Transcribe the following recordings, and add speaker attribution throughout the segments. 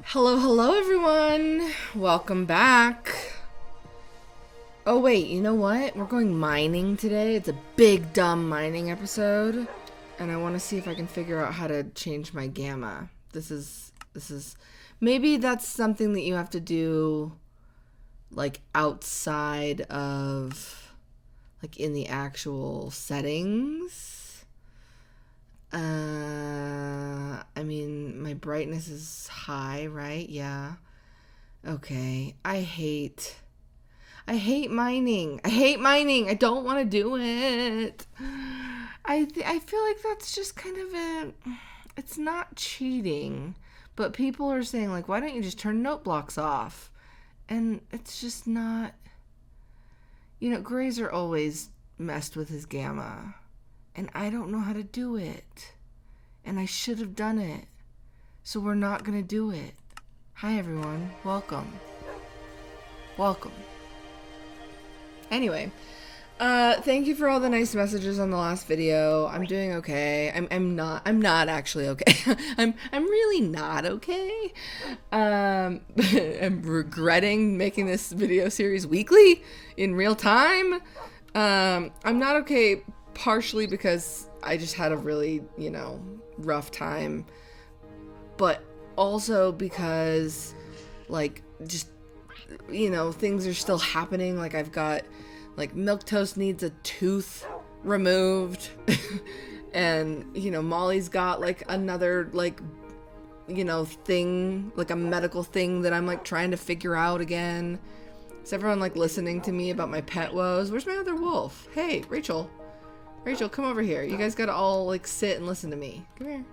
Speaker 1: Hello everyone. Welcome back. Oh wait, you know what? We're going mining today. It's a big dumb mining episode, and I want to see if I can figure out how to change my gamma. This is maybe that's something that you have to do like outside of like in the actual settings. I mean, my brightness is high, right? Yeah. Okay. I hate mining. I don't want to do it. I feel like that's just kind of it's not cheating, but people are saying like, why don't you just turn note blocks off? And it's just not, Grazer always messed with his gamma, and I don't know how to do it. And I should have done it. So we're not going to do it. Hi, everyone. Welcome. Anyway, thank you for all the nice messages on the last video. I'm doing okay. I'm not actually okay. I'm really not okay. I'm regretting making this video series weekly in real time. I'm not okay partially because I just had a really, rough time, but also because just things are still happening. Like I've got Milquetoast needs a tooth removed and Molly's got another thing, a medical thing that I'm trying to figure out again. Is everyone listening to me about my pet woes? Where's my other wolf? Hey, Rachel, come over here. You guys gotta all sit and listen to me. Come here.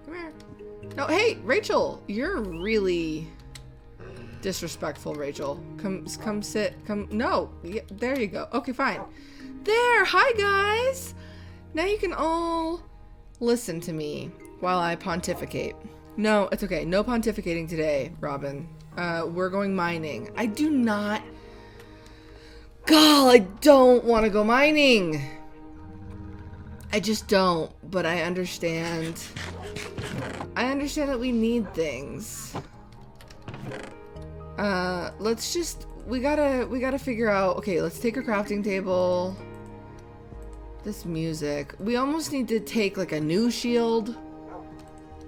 Speaker 1: No, hey, Rachel, you're really disrespectful, Rachel. Come sit. No, yeah, there you go. Okay, fine. There. Hi, guys. Now you can all listen to me while I pontificate. No, it's okay. No pontificating today, Robin. We're going mining. I don't want to go mining. I just don't, but I understand that we need things. We gotta figure out, okay, let's take a crafting table. This music. We almost need to take a new shield.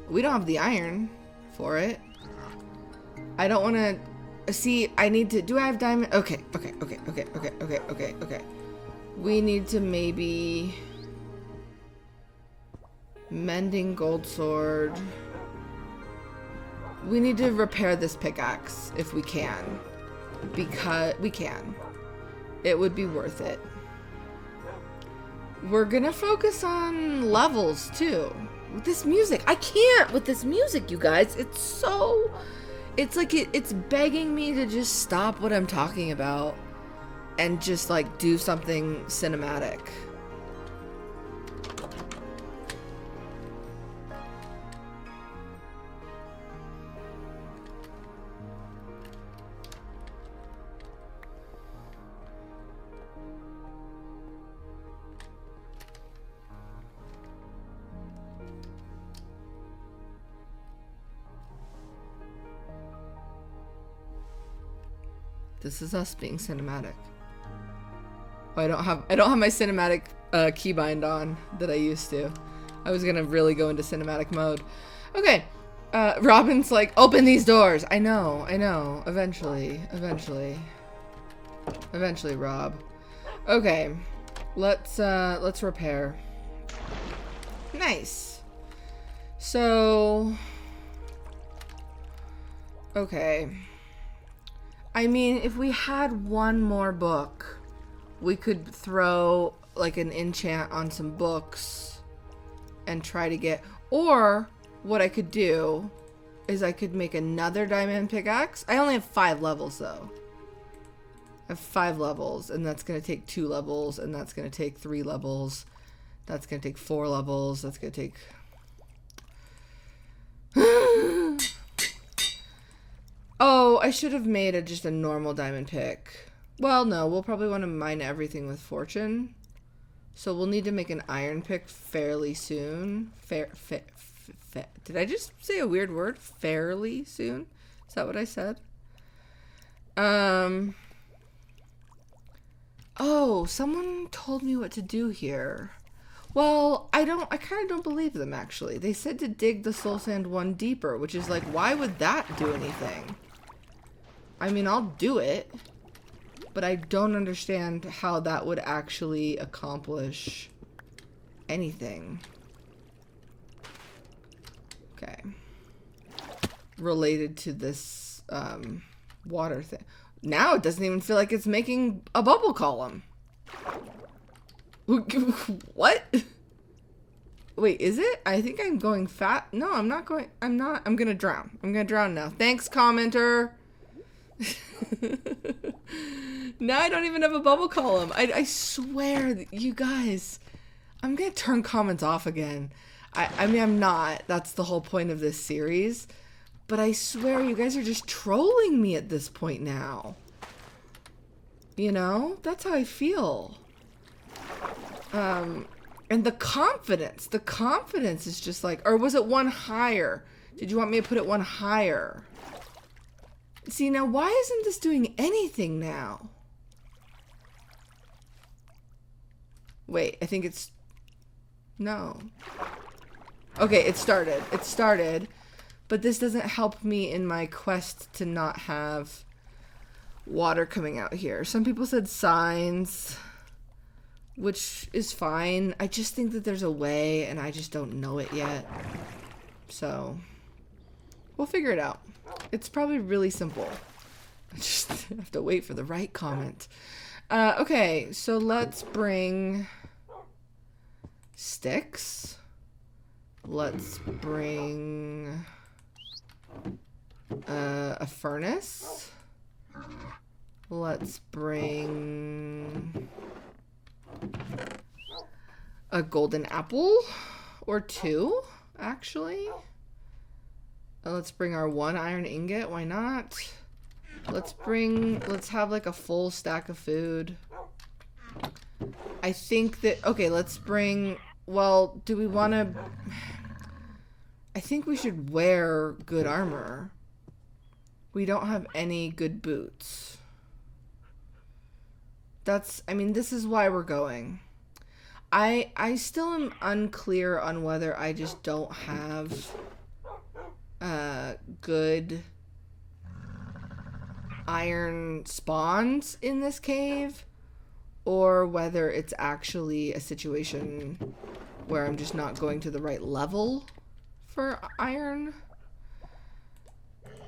Speaker 1: We don't have the iron for it. I don't want to, see, do I have diamond? Okay. We need to maybe... Mending gold sword. We need to repair this pickaxe if we can. Because we can. It would be worth it. We're gonna focus on levels too. With this music. I can't with this music, you guys. It's so... It's begging me to just stop what I'm talking about and just do something cinematic. This is us being cinematic. Oh, I don't have my cinematic keybind on that I used to. I was gonna really go into cinematic mode. Okay. Robin's open these doors. I know. Eventually, Rob. Okay. Let's repair. Nice. So, okay. I mean, if we had one more book, we could throw an enchant on some books and try to get, or what I could do is I could make another diamond pickaxe. I only have 5 levels though. I have 5 levels, and that's going to take 2 levels, and that's going to take 3 levels. That's going to take 4 levels. That's going to take... Oh, I should have made just a normal diamond pick. Well, no, we'll probably want to mine everything with fortune. So we'll need to make an iron pick fairly soon. Did I just say a weird word? Fairly soon? Is that what I said? Oh, someone told me what to do here. Well, I kind of don't believe them, actually. They said to dig the soul sand one deeper, which is like, why would that do anything? I mean, I'll do it, but I don't understand how that would actually accomplish anything. Okay. Related to this, water thing. Now it doesn't even feel like it's making a bubble column. What? Wait, is it? I think I'm going fat. No, I'm not going. I'm not. I'm gonna drown. I'm gonna drown now. Thanks, commenter. Now I don't even have a bubble column. I swear, you guys, I'm gonna turn comments off again. I mean, I'm not. That's the whole point of this series. But I swear, you guys are just trolling me at this point now. You know? That's how I feel. And the confidence is just like, or was it one higher? Did you want me to put it one higher? See, now why isn't this doing anything now? Wait, I think it's, no. Okay, it started, but this doesn't help me in my quest to not have water coming out here. Some people said signs, which is fine. I just think that there's a way, and I just don't know it yet. So, we'll figure it out. It's probably really simple. I just have to wait for the right comment. Okay, so let's bring sticks. Let's bring a furnace. Let's bring a golden apple or two, actually. Let's bring our one iron ingot. Why not? Let's have like a full stack of food. I think that, okay, let's bring, well, do we want to, I think we should wear good armor. We don't have any good boots. I mean, this is why we're going. I still am unclear on whether I just don't have good iron spawns in this cave, or whether it's actually a situation where I'm just not going to the right level for iron.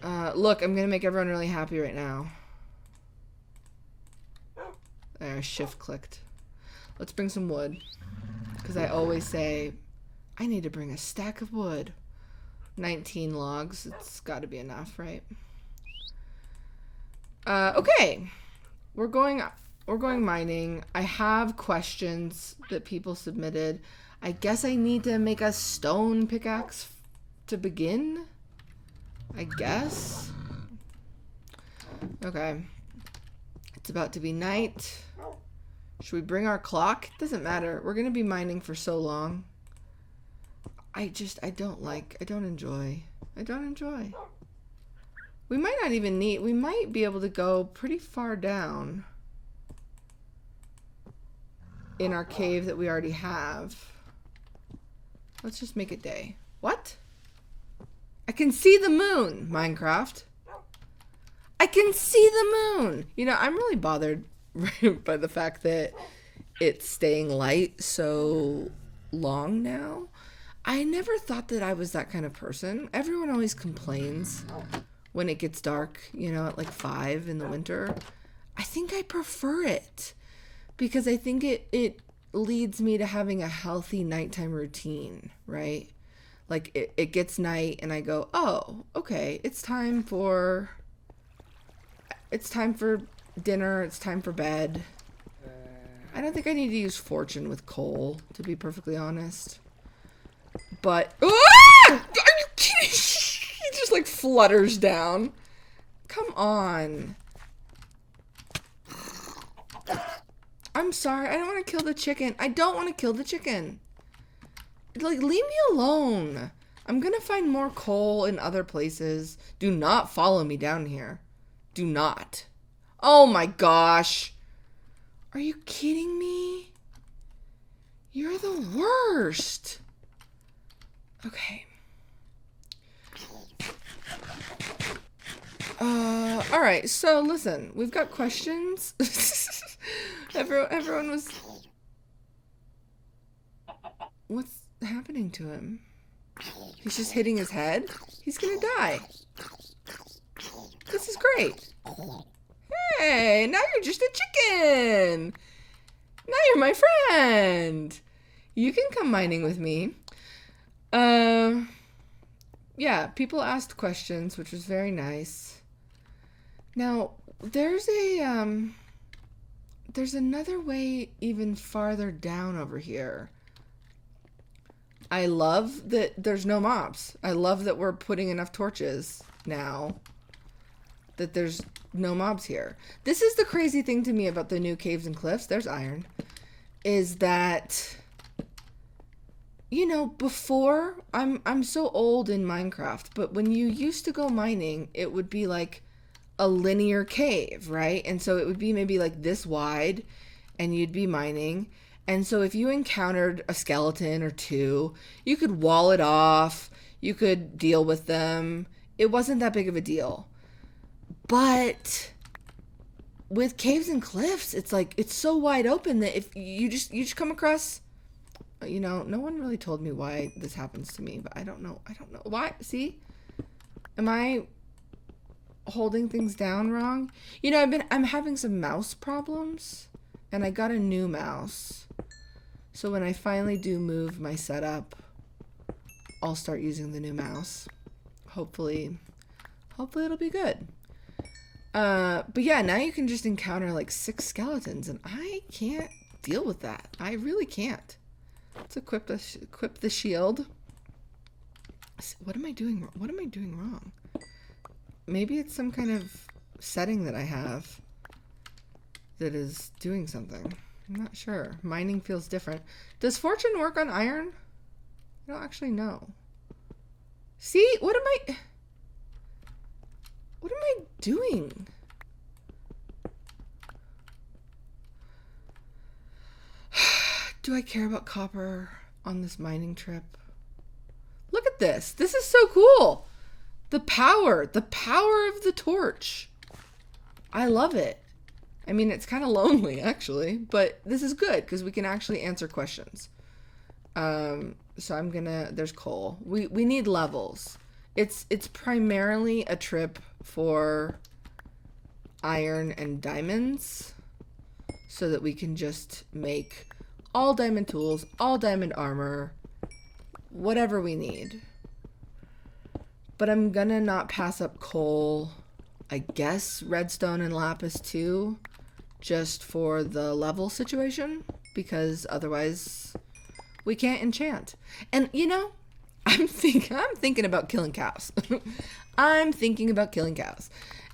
Speaker 1: Look, I'm gonna make everyone really happy right now. There, shift clicked. Let's bring some wood, because I always say I need to bring a stack of wood. 19 logs, it's got to be enough, right? Okay, we're going mining. I have questions that people submitted. I guess I need to make a stone pickaxe to begin, I guess. Okay, it's about to be night. Should we bring our clock? It doesn't matter. We're gonna be mining for so long. I don't enjoy. We might not even need, we might be able to go pretty far down in our cave that we already have. Let's just make it day. What? I can see the moon, Minecraft. I can see the moon. You know, I'm really bothered by the fact that it's staying light so long now. I never thought that I was that kind of person. Everyone always complains when it gets dark, you know, at like 5 in the winter. I think I prefer it because I think it leads me to having a healthy nighttime routine, right? Like it gets night and I go, oh, okay, it's time for dinner, it's time for bed. I don't think I need to use fortune with coal, to be perfectly honest. But, ah! Are you kidding? He just like flutters down. Come on. I'm sorry, I don't want to kill the chicken. I don't want to kill the chicken. Like, leave me alone. I'm gonna find more coal in other places. Do not follow me down here. Do not. Oh my gosh. Are you kidding me? You're the worst. Okay. All right. So listen, we've got questions. Everyone was. What's happening to him? He's just hitting his head. He's gonna die. This is great. Hey, now you're just a chicken. Now you're my friend. You can come mining with me. Yeah, people asked questions, which was very nice. Now, there's another way even farther down over here. I love that there's no mobs. I love that we're putting enough torches now that there's no mobs here. This is the crazy thing to me about the new caves and cliffs. There's iron. Is that, you know, before, I'm so old in Minecraft, but when you used to go mining, it would be like a linear cave, right? And so it would be maybe like this wide, and you'd be mining. And so if you encountered a skeleton or two, you could wall it off, you could deal with them. It wasn't that big of a deal. But with caves and cliffs, it's like, it's so wide open that if you just come across, you know, no one really told me why this happens to me, but I don't know why. See, am I holding things down wrong? You know, I'm having some mouse problems, and I got a new mouse. So when I finally do move my setup, I'll start using the new mouse. Hopefully it'll be good. But yeah, now you can just encounter like 6 skeletons, and I can't deal with that. I really can't. Let's equip the shield. What am I doing? What am I doing wrong? Maybe it's some kind of setting that I have that is doing something. I'm not sure. Mining feels different. Does fortune work on iron? I don't actually know. See, what am I doing? Do I care about copper on this mining trip? Look at this. This is so cool. The power of the torch. I love it. I mean, it's kind of lonely actually, but this is good because we can actually answer questions. So I'm gonna, there's coal. We need levels. It's primarily a trip for iron and diamonds so that we can just make all diamond tools, all diamond armor, whatever we need. But I'm gonna not pass up coal, I guess redstone and lapis too, just for the level situation, because otherwise we can't enchant. And you know, I'm thinking about killing cows. I'm thinking about killing cows.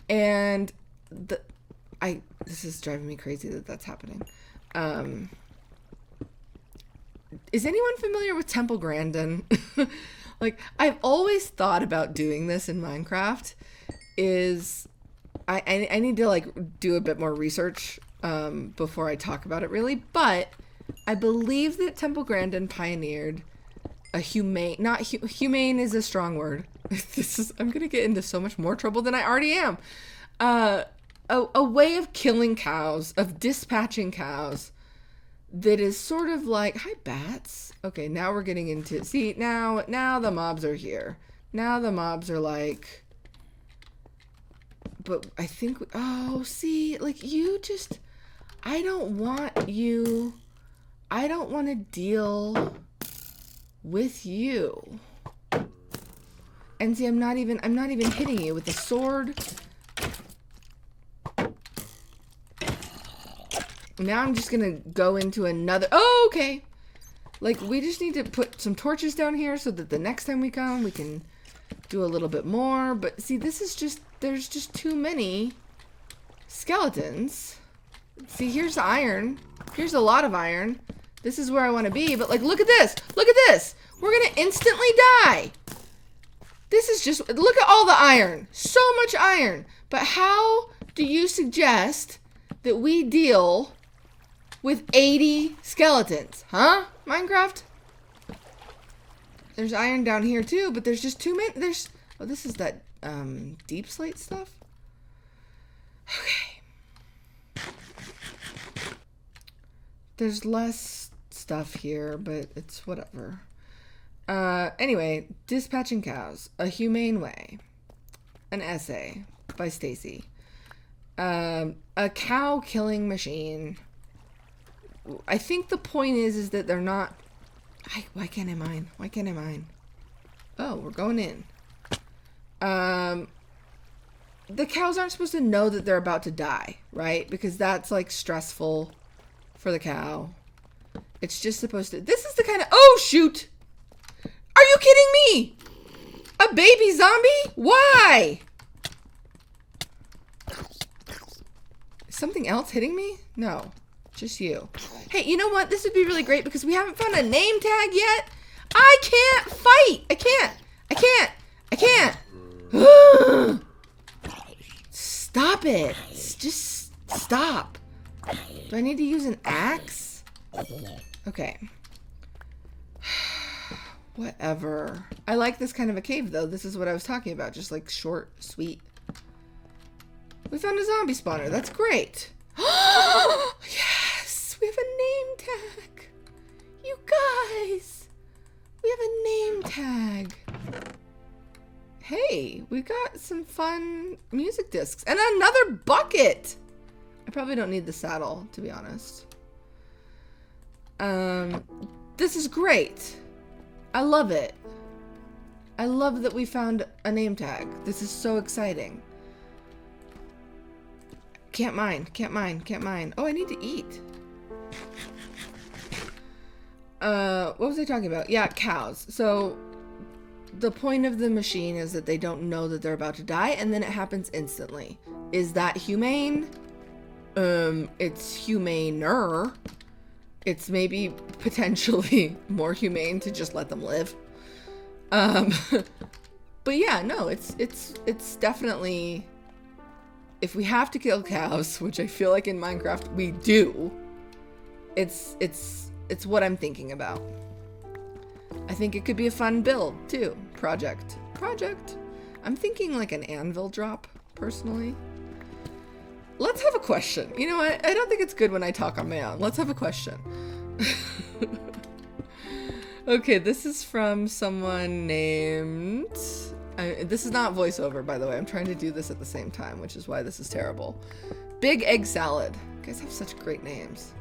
Speaker 1: And this is driving me crazy that that's happening. Is anyone familiar with Temple Grandin? Like, I've always thought about doing this in Minecraft. I need to like do a bit more research before I talk about it really, but I believe that Temple Grandin pioneered a humane is a strong word. I'm gonna get into so much more trouble than I already am. A way of killing cows, of dispatching cows, that is sort of like, hi bats. Okay, now we're getting into, see, now the mobs are here. Now the mobs are like, but I think, oh, see, like you just, I don't want to deal with you. And see, I'm not even hitting you with the sword. Now I'm just gonna go into another, oh, okay. Like, we just need to put some torches down here so that the next time we come, we can do a little bit more. But see, this is just, there's just too many skeletons. See, here's the iron. Here's a lot of iron. This is where I want to be, but like, look at this. Look at this. We're gonna instantly die. This is just, look at all the iron. So much iron. But how do you suggest that we deal with 80 skeletons? Huh, Minecraft? There's iron down here too, but there's just too many. There's, oh, this is that deep slate stuff. Okay. There's less stuff here, but it's whatever. Anyway, Dispatching Cows, A Humane Way. An essay by Stacy. A cow killing machine. I think the point is that they're not... why can't I mine? Why can't I mine? Oh, we're going in. The cows aren't supposed to know that they're about to die, right? Because that's like stressful for the cow. It's just supposed to... This is the kind of... Oh, shoot! Are you kidding me? A baby zombie? Why? Is something else hitting me? No, just you. Hey, you know what? This would be really great because we haven't found a name tag yet. I can't fight. I can't. Stop it. Just stop. Do I need to use an axe? Okay. Whatever. I like this kind of a cave, though. This is what I was talking about. Just like short, sweet. We found a zombie spawner. That's great. Yes! We have a name tag. You guys. We have a name tag. Hey, we got some fun music discs. And another bucket. I probably don't need the saddle, to be honest. This is great. I love it. I love that we found a name tag. This is so exciting. Can't mine. Oh, I need to eat. What was I talking about? Yeah, cows. So the point of the machine is that they don't know that they're about to die, and then it happens instantly. Is that humane? It's humaner. It's maybe potentially more humane to just let them live. But yeah, no, it's definitely, if we have to kill cows, which I feel like in Minecraft we do, it's what I'm thinking about. I think it could be a fun build too. Project. I'm thinking like an anvil drop, personally. Let's have a question. You know what? I don't think it's good when I talk on my own. Let's have a question. Okay, this is from someone named... this is not voiceover, by the way. I'm trying to do this at the same time, which is why this is terrible. Big Egg Salad. You guys have such great names.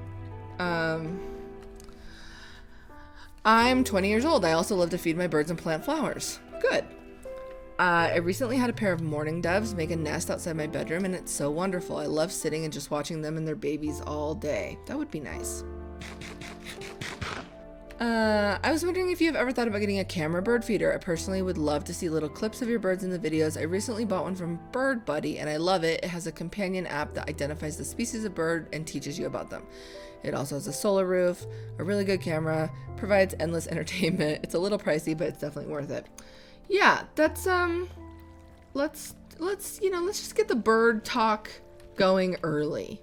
Speaker 1: I'm 20 years old. I also love to feed my birds and plant flowers. Good. I recently had a pair of mourning doves make a nest outside my bedroom, and it's so wonderful. I love sitting and just watching them and their babies all day. That would be nice. I was wondering if you've ever thought about getting a camera bird feeder. I personally would love to see little clips of your birds in the videos. I recently bought one from Bird Buddy, and I love it. It has a companion app that identifies the species of bird and teaches you about them. It also has a solar roof, a really good camera, provides endless entertainment. It's a little pricey, but it's definitely worth it. Yeah, that's, let's just get the bird talk going early.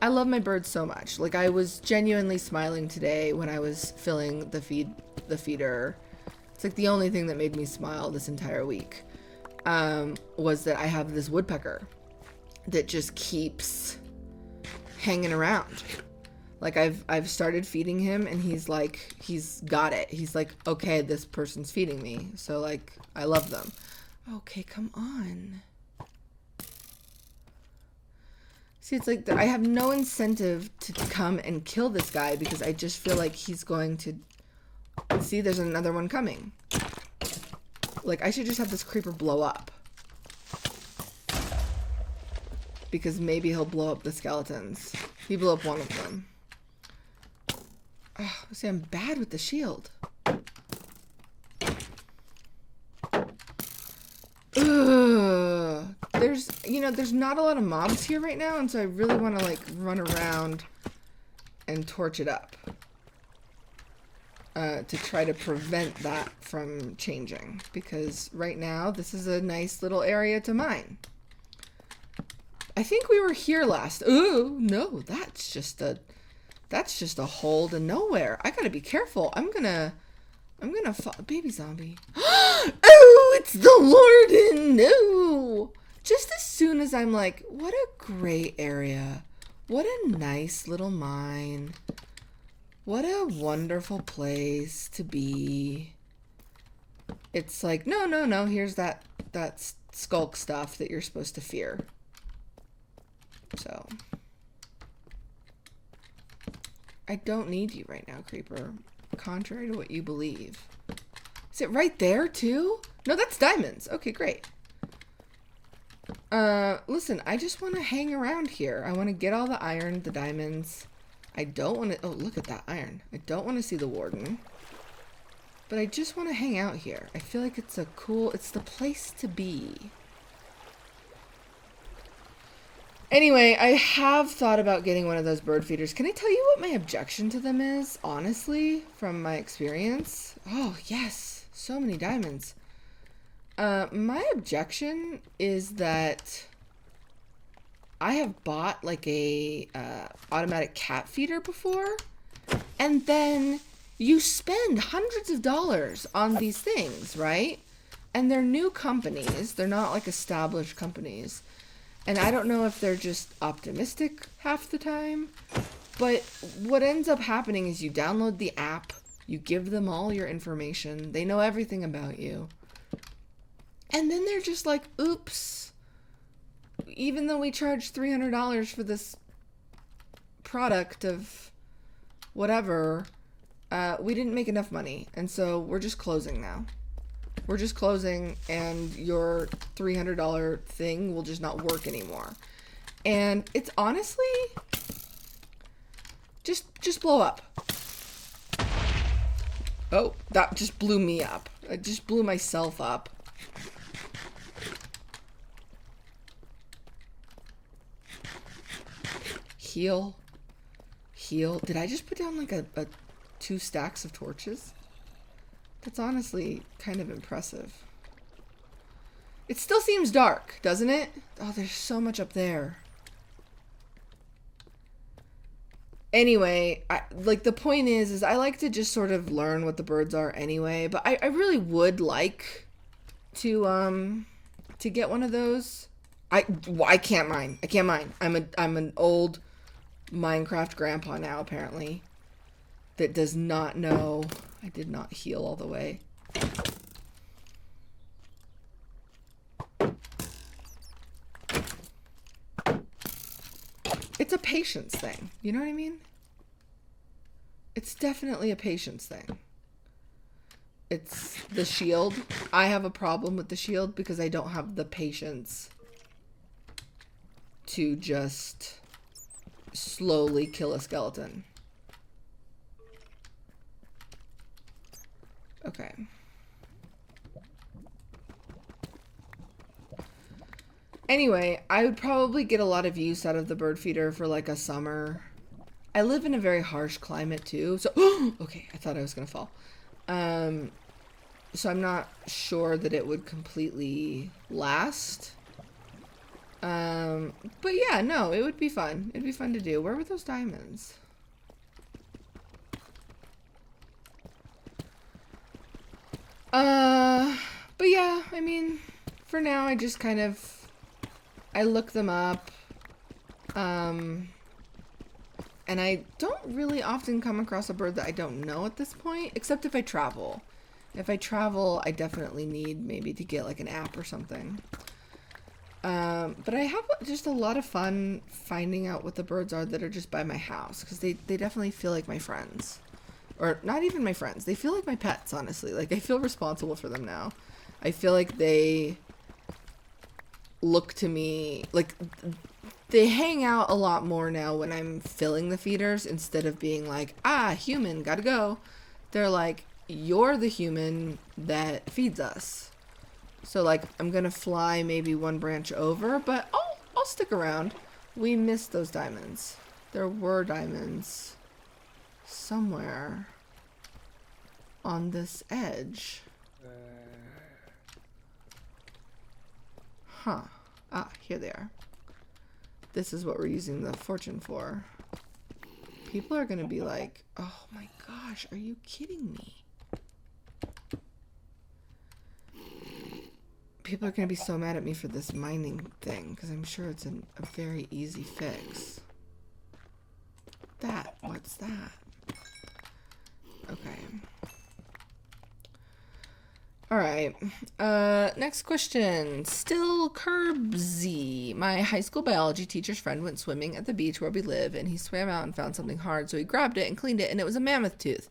Speaker 1: I love my birds so much. Like, I was genuinely smiling today when I was filling the feeder. It's like the only thing that made me smile this entire week, was that I have this woodpecker that just keeps hanging around. Like, I've started feeding him, and he's like, he's got it. He's like, okay, this person's feeding me. So, like, I love them. Okay, come on. See, it's like, I have no incentive to come and kill this guy because I just feel like he's going to... See, there's another one coming. Like, I should just have this creeper blow up. Because maybe he'll blow up the skeletons. He blew up one of them. Oh, see, I'm bad with the shield. Ugh. There's not a lot of mobs here right now, and so I really want to, like, run around and torch it up. to try to prevent that from changing, because right now this is a nice little area to mine. I think we were here last. Ooh, no, that's just a hole to nowhere. I gotta be careful. I'm gonna baby zombie. Oh, it's the warden. No. Just as soon as I'm like, what a great area. What a nice little mine. What a wonderful place to be. It's like, no, here's that skulk stuff that you're supposed to fear. So, I don't need you right now, creeper. Contrary to what you believe. Is it right there, too? No, that's diamonds. Okay, great. Listen, I just want to hang around here. I want to get all the iron, the diamonds. I don't want to... Oh, look at that iron. I don't want to see the warden. But I just want to hang out here. I feel like it's a cool... It's the place to be. Anyway, I have thought about getting one of those bird feeders. Can I tell you what my objection to them is, honestly, from my experience? Oh, yes. So many diamonds. My objection is that I have bought like a automatic cat feeder before, and then you spend hundreds of dollars on these things, right? And they're new companies. They're not like established companies. And I don't know if they're just optimistic half the time, but what ends up happening is you download the app, you give them all your information, they know everything about you, and then they're just like, oops, even though we charged $300 for this product of whatever, we didn't make enough money, and so we're just closing now. We're just closing, and your $300 thing will just not work anymore. And it's honestly just blow up. Oh, that just blew me up. I just blew myself up. Heal. Did I just put down like a 2 stacks of torches? That's honestly kind of impressive. It still seems dark, doesn't it? Oh, there's so much up there. Anyway, like the point is I like to just sort of learn what the birds are anyway, but I really would like to get one of those. I can't mine. I can't mine. I'm an old Minecraft grandpa now, apparently, that does not know. I did not heal all the way. It's a patience thing. You know what I mean? It's definitely a patience thing. It's the shield. I have a problem with the shield because I don't have the patience to just slowly kill a skeleton. Okay. Anyway, I would probably get a lot of use out of the bird feeder for like a summer. I live in a very harsh climate too, so okay, I thought I was gonna fall. So I'm not sure that it would completely last. But yeah, no, it would be fun. It'd be fun to do. Where were those diamonds? But yeah, I mean, for now, I just kind of, I look them up, and I don't really often come across a bird that I don't know at this point, except if I travel. If I travel, I definitely need maybe to get like an app or something. But I have just a lot of fun finding out what the birds are that are just by my house, because they definitely feel like my friends. Or not even my friends. They feel like my pets, honestly. Like, I feel responsible for them now. I feel like they look to me, like, they hang out a lot more now when I'm filling the feeders, instead of being like, ah, human, gotta go. They're like, you're the human that feeds us. So, like, I'm gonna fly maybe one branch over, but I'll stick around. We missed those diamonds. There were diamonds somewhere. on this edge. Huh. Ah, here they are. This is what we're using the fortune for. People are gonna be like, oh my gosh, are you kidding me? People are gonna be so mad at me for this mining thing, because I'm sure it's a very easy fix. What's that? Okay. Alright, next question. Still Curbsy. My high school biology teacher's friend went swimming at the beach where we live, and he swam out and found something hard, so he grabbed it and cleaned it, and it was a mammoth tooth.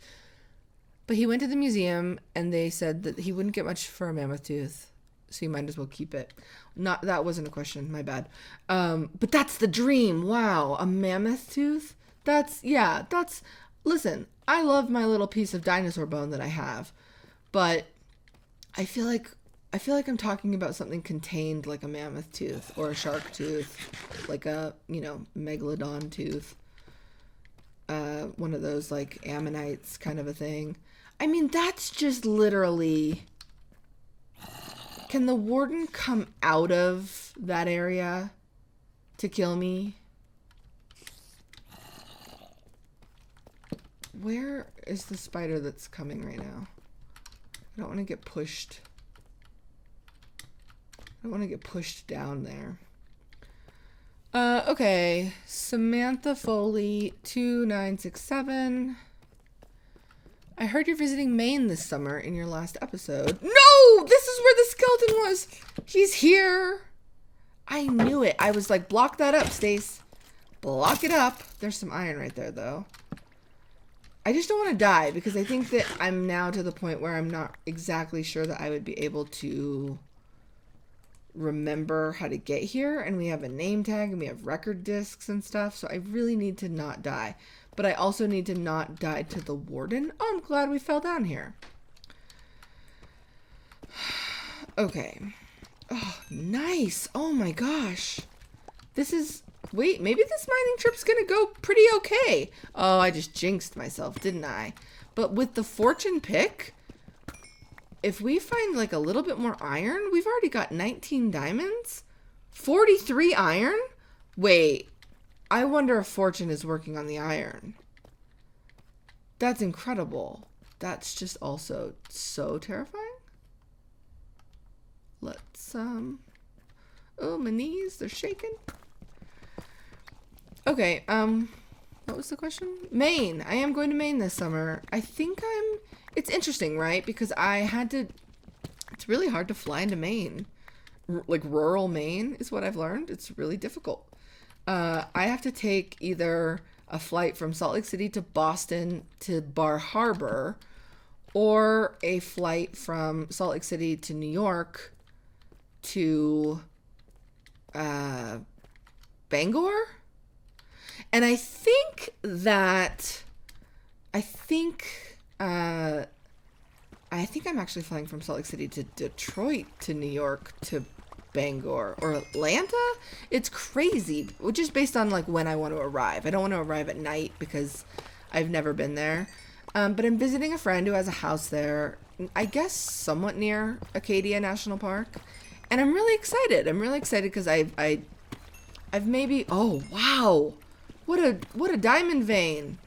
Speaker 1: But he went to the museum, and they said that he wouldn't get much for a mammoth tooth, so you might as well keep it. That wasn't a question, my bad. But that's the dream. Wow, a mammoth tooth? Listen, I love my little piece of dinosaur bone that I have, but I feel like I'm talking about something contained like a mammoth tooth or a shark tooth, like a, megalodon tooth. One of those like ammonites kind of a thing. I mean, that's just literally... Can the warden come out of that area to kill me? Where is the spider that's coming right now? I don't want to get pushed. I don't want to get pushed down there. Okay. Samantha Foley 2967. I heard you're visiting Maine this summer in your last episode. No! This is where the skeleton was! He's here! I knew it. I was like, block that up, Stace. Block it up. There's some iron right there, though. I just don't want to die, because I think that I'm now to the point where I'm not exactly sure that I would be able to remember how to get here. And we have a name tag, and we have record discs and stuff, so I really need to not die. But I also need to not die to the warden. Oh, I'm glad we fell down here. Okay. Oh, nice. Oh my gosh. This is... Wait, maybe this mining trip's gonna go pretty okay. Oh, I just jinxed myself, didn't I? But with the fortune pick, if we find like a little bit more iron, we've already got 19 diamonds. 43 iron? Wait. I wonder if fortune is working on the iron. That's incredible. That's just also so terrifying. Let's, oh, my knees, they're shaking. Okay, what was the question? Maine. I am going to Maine this summer. It's interesting, right? Because it's really hard to fly into Maine. Like rural Maine is what I've learned. It's really difficult. I have to take either a flight from Salt Lake City to Boston to Bar Harbor, or a flight from Salt Lake City to New York to Bangor. And I think I'm actually flying from Salt Lake City to Detroit to New York to Bangor or Atlanta. It's crazy, which is based on like when I want to arrive. I don't want to arrive at night because I've never been there. But I'm visiting a friend who has a house there, I guess somewhat near Acadia National Park. And I'm really excited. Because I've maybe, oh wow, what a diamond vein.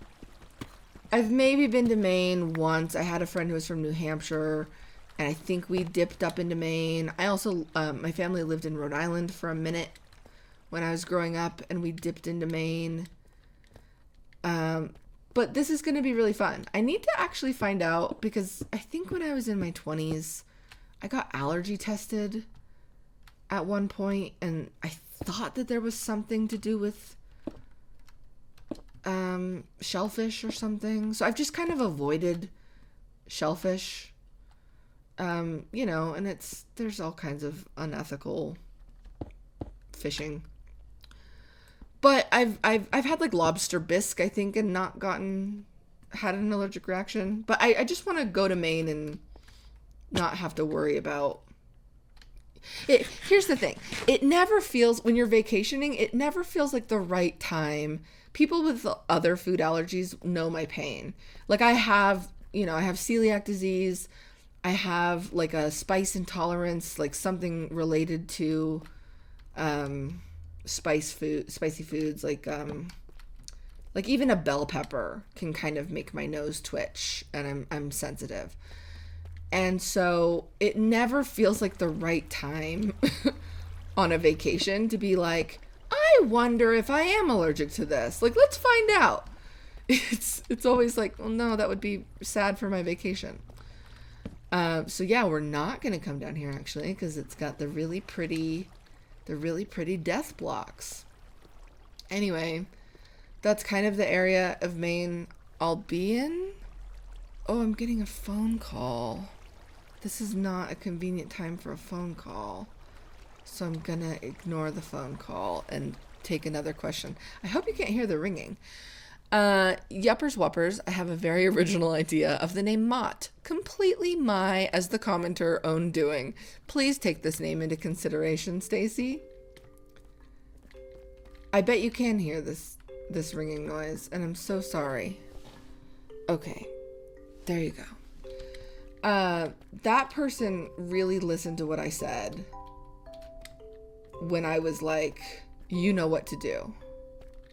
Speaker 1: I've maybe been to Maine once. I had a friend who was from New Hampshire, and I think we dipped up into Maine. I also, my family lived in Rhode Island for a minute when I was growing up, and we dipped into Maine. But this is going to be really fun. I need to actually find out, because I think when I was in my 20s, I got allergy tested at one point, and I thought that there was something to do with shellfish or something. So I've just kind of avoided shellfish, and there's all kinds of unethical fishing. But I've had like lobster bisque, I think, and not had an allergic reaction. But I just want to go to Maine and not have to worry about it. Here's the thing. It never feels, when you're vacationing, it never feels like the right time. People with other food allergies know my pain. Like I have you know, I have celiac disease. I have like a spice intolerance, like something related to spicy foods, like even a bell pepper can kind of make my nose twitch, and I'm sensitive. And so it never feels like the right time on a vacation to be like, I wonder if I am allergic to this. Like, let's find out. It's always like, well, no, that would be sad for my vacation. So yeah, we're not going to come down here actually, because it's got the really pretty death blocks. Anyway, that's kind of the area of Maine I'll be in. Oh, I'm getting a phone call. This is not a convenient time for a phone call. So I'm gonna ignore the phone call and take another question. I hope you can't hear the ringing. Yuppers Whoppers, I have a very original idea of the name Mott. Completely my, as the commenter, own doing. Please take this name into consideration, Stacy. I bet you can hear this ringing noise, and I'm so sorry. Okay, there you go. That person really listened to what I said when I was like, you know what to do.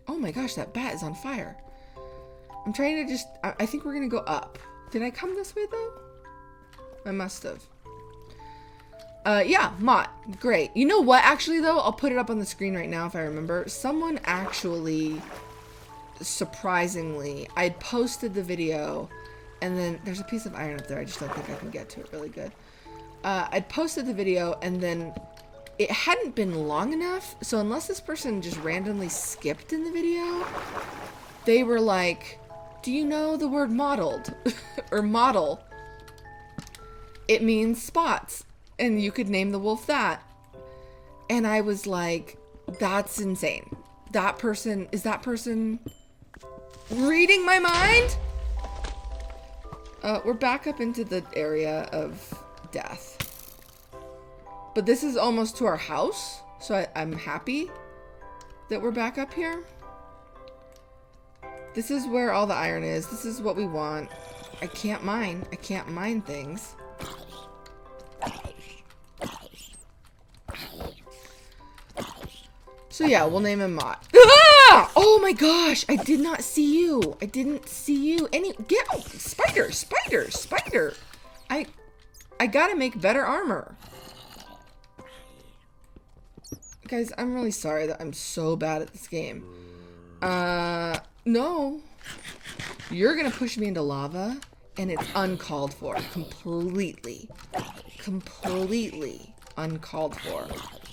Speaker 1: Oh my gosh, that bat is on fire. I'm trying to I think we're gonna go up. Did I come this way though? I must have. Yeah, Mott, great. You know what, actually though, I'll put it up on the screen right now if I remember. Someone actually, surprisingly, I'd posted the video, and then there's a piece of iron up there. I just don't think I can get to it really good. I'd posted the video, and then it hadn't been long enough, so unless this person just randomly skipped in the video, they were like, do you know the word mottled? Or model? It means spots, and you could name the wolf that. And I was like, that's insane. Is that person reading my mind? We're back up into the area of death. But this is almost to our house, so I'm happy that we're back up here. This is where all the iron is. This is what we want. I can't mine things. So yeah, we'll name him Mott. Ah! Oh my gosh, I did not see you. I didn't see you. Spider. I gotta make better armor. Guys, I'm really sorry that I'm so bad at this game. No. You're gonna push me into lava, and it's uncalled for. Completely uncalled for.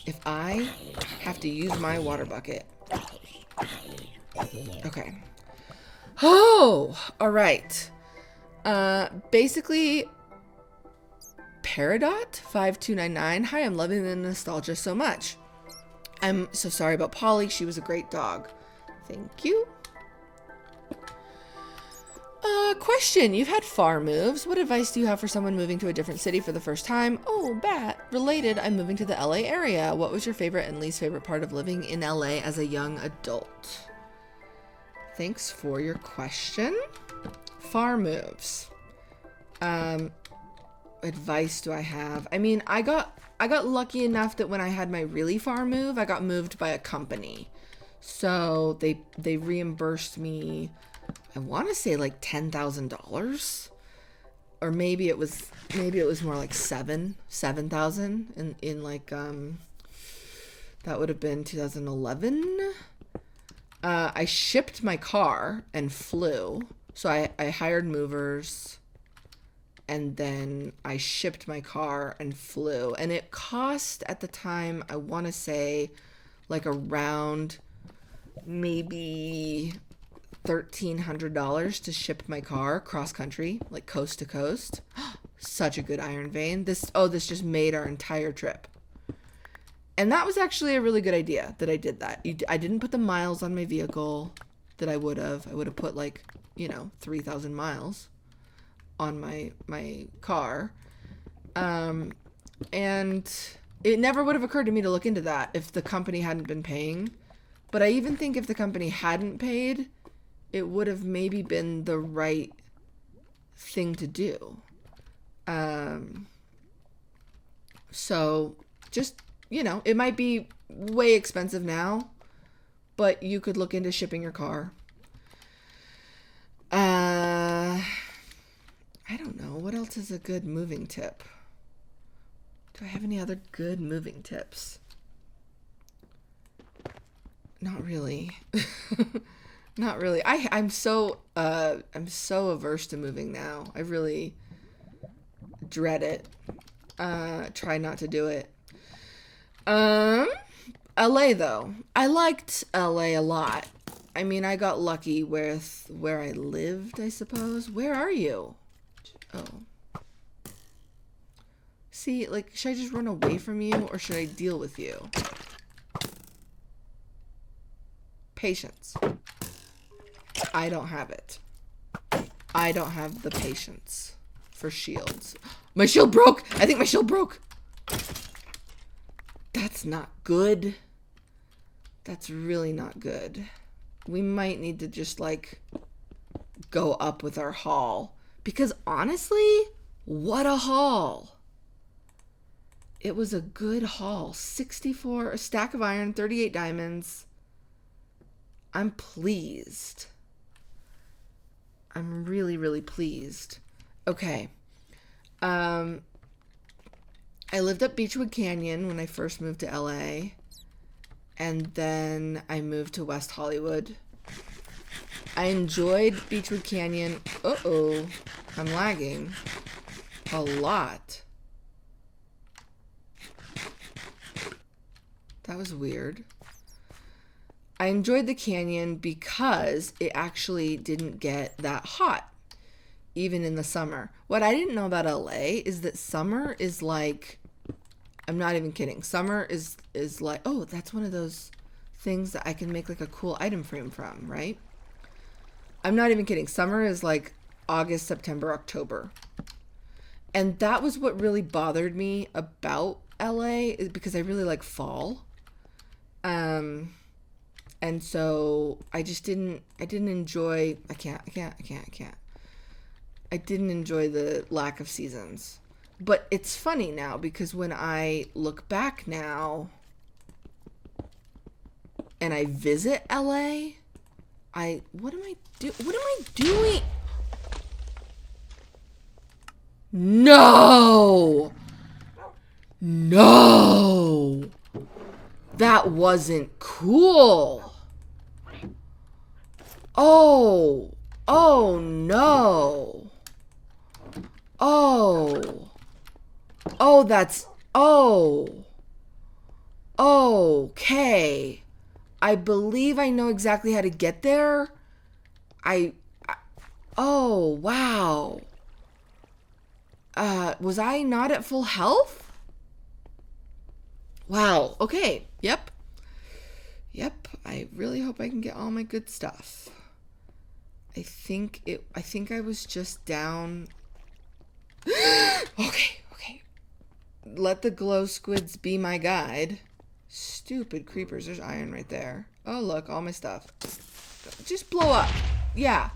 Speaker 1: If I have to use my water bucket. Okay. Oh, all right. Basically, Peridot5299. Hi, I'm loving the nostalgia so much. I'm so sorry about Polly. She was a great dog. Thank you. Question. You've had far moves. What advice do you have for someone moving to a different city for the first time? Oh, bat. Related, I'm moving to the LA area. What was your favorite and least favorite part of living in LA as a young adult? Thanks for your question. Far moves. Advice do I have? I mean, I got lucky enough that when I had my really far move, I got moved by a company. So they reimbursed me, I want to say like $10,000, or maybe it was more like 7,000 in like that would have been 2011. I shipped my car and flew. So I hired movers, and then I shipped my car and flew, and it cost at the time, I want to say like around maybe $1,300 to ship my car cross country, like coast to coast. Such a good iron vein. This just made our entire trip. And that was actually a really good idea that I did that. I didn't put the miles on my vehicle that I would have. I would have put 3,000 miles on my car. And it never would have occurred to me to look into that if the company hadn't been paying. But I even think if the company hadn't paid, it would have maybe been the right thing to do. So just, you know, it might be way expensive now, but you could look into shipping your car. I don't know. What else is a good moving tip? Do I have any other good moving tips? Not really. Not really. I'm so averse to moving now. I really dread it. Try not to do it. LA though. I liked LA a lot. I mean, I got lucky with where I lived, I suppose. Where are you? Oh. See, like, should I just run away from you or should I deal with you? Patience. I don't have it. I don't have the patience for shields. My shield broke! I think my shield broke! That's not good. That's really not good. We might need to just, like, go up with our haul. Because honestly, what a haul. It was a good haul. 64, a stack of iron, 38 diamonds. I'm pleased. I'm really, really pleased. Okay. I lived up Beechwood Canyon when I first moved to LA. And then I moved to West Hollywood. I enjoyed Beechwood Canyon. Uh-oh. I'm lagging. A lot. That was weird. I enjoyed the canyon because it actually didn't get that hot, even in the summer. What I didn't know about LA is that summer is like, I'm not even kidding. Summer is like, oh, that's one of those things that I can make like a cool item frame from, right? I'm not even kidding. Summer is like August, September, October. And that was what really bothered me about LA, is because I really like fall. And so I didn't enjoy, I didn't enjoy the lack of seasons. But it's funny now because when I look back now and I visit LA, what am I doing? No! No! That wasn't cool. Oh. Oh, no. Oh. Oh, that's... Oh. Okay. I believe I know exactly how to get there. Oh, wow. Was I not at full health? Wow. Okay. Yep. I really hope I can get all my good stuff. I think I was just down. Okay. Let the glow squids be my guide. Stupid creepers. There's iron right there. Oh, look, all my stuff. Just blow up. Yeah.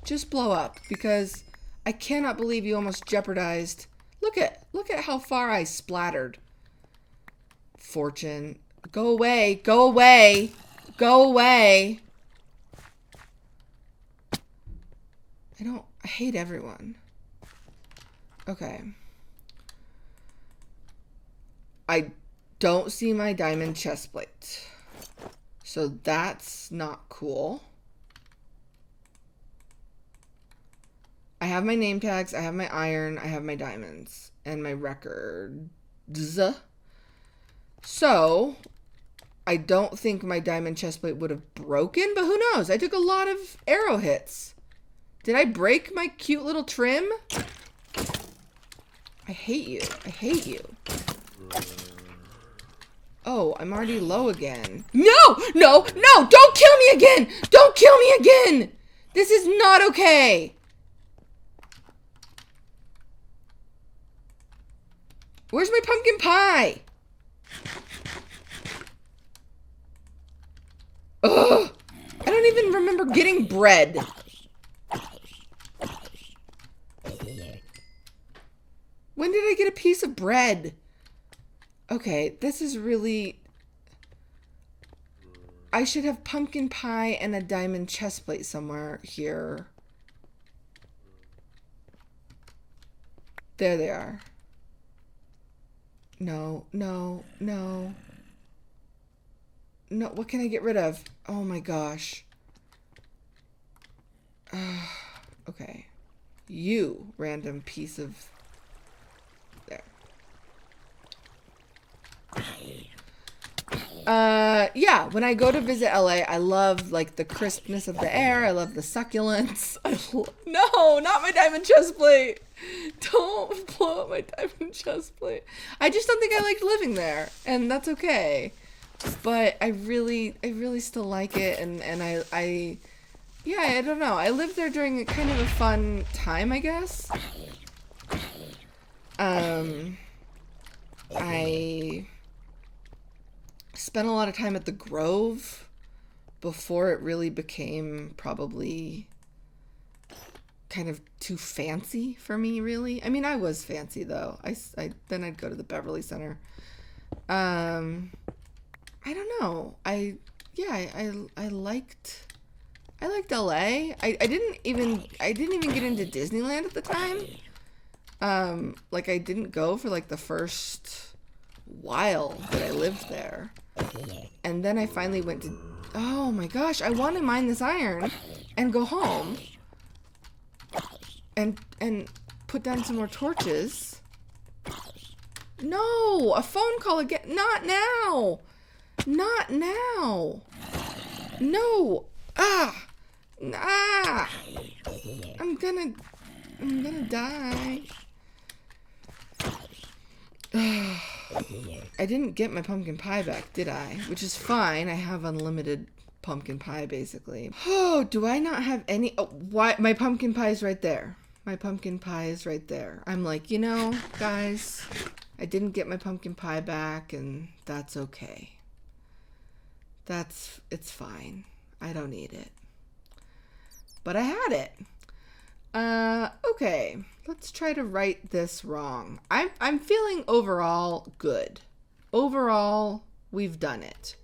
Speaker 1: Just blow up because I cannot believe you almost jeopardized. Look at how far I splattered. Fortune. Go away. Go away. Go away. I hate everyone. Okay. I don't see my diamond chest plate. So that's not cool. I have my name tags, I have my iron, I have my diamonds, and my records. So, I don't think my diamond chestplate would have broken, but who knows? I took a lot of arrow hits. Did I break my cute little trim? I hate you. I hate you. Oh, I'm already low again. No! Don't kill me again! Don't kill me again! This is not okay! Where's my pumpkin pie? Ugh! I don't even remember getting bread. piece of bread. Okay, this is really... I should have pumpkin pie and a diamond chest plate somewhere here. There they are. No, no, no. No, what can I get rid of? Oh my gosh. Okay. You, random piece of... There. Yeah, when I go to visit LA, I love, like, the crispness of the air. I love the succulents. No, not my diamond chest plate. Don't blow up my diamond chest plate. I just don't think I liked living there, and that's okay. But I really still like it, and yeah, I don't know. I lived there during kind of a fun time, I guess. I spent a lot of time at the Grove before it really became probably kind of too fancy for me, really. I mean, I was fancy, though. Then I'd go to the Beverly Center. I don't know. I liked LA. I didn't even get into Disneyland at the time. Like, I didn't go for like the first while that I lived there. And then I finally went to... Oh my gosh, I want to mine this iron and go home and put down some more torches. No, a phone call again. Not now. Not now. No. Ah. I'm gonna die. I didn't get my pumpkin pie back, did I? Which is fine. I have unlimited pumpkin pie, basically. Oh, do I not have any? Oh, why? My pumpkin pie is right there. My pumpkin pie is right there. I'm like, you know, guys, I didn't get my pumpkin pie back, and that's okay. It's fine. I don't need it. But I had it. Okay. Let's try to right this wrong. I'm feeling overall good. Overall, we've done it.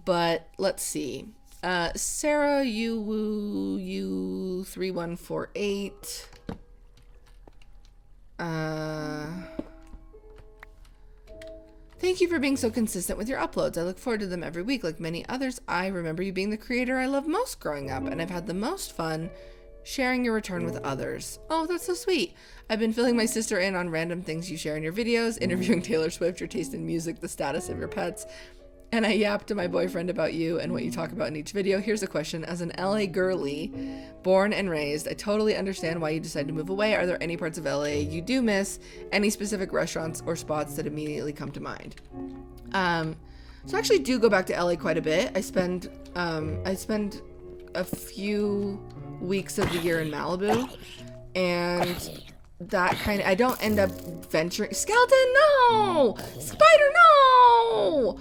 Speaker 1: But let's see. Sarah U3148. Thank you for being so consistent with your uploads. I look forward to them every week. Like many others, I remember you being the creator I loved most growing up, and I've had the most fun sharing your return with others. Oh, that's so sweet. I've been filling my sister in on random things you share in your videos, interviewing Taylor Swift, your taste in music, the status of your pets, and I yapped to my boyfriend about you and what you talk about in each video. Here's a question. As an LA girly, born and raised, I totally understand why you decided to move away. Are there any parts of LA you do miss? Any specific restaurants or spots that immediately come to mind? So I actually do go back to LA quite a bit. I spend a few weeks of the year in Malibu, and that kind of, I don't end up venturing. Skeleton, no! Spider, no!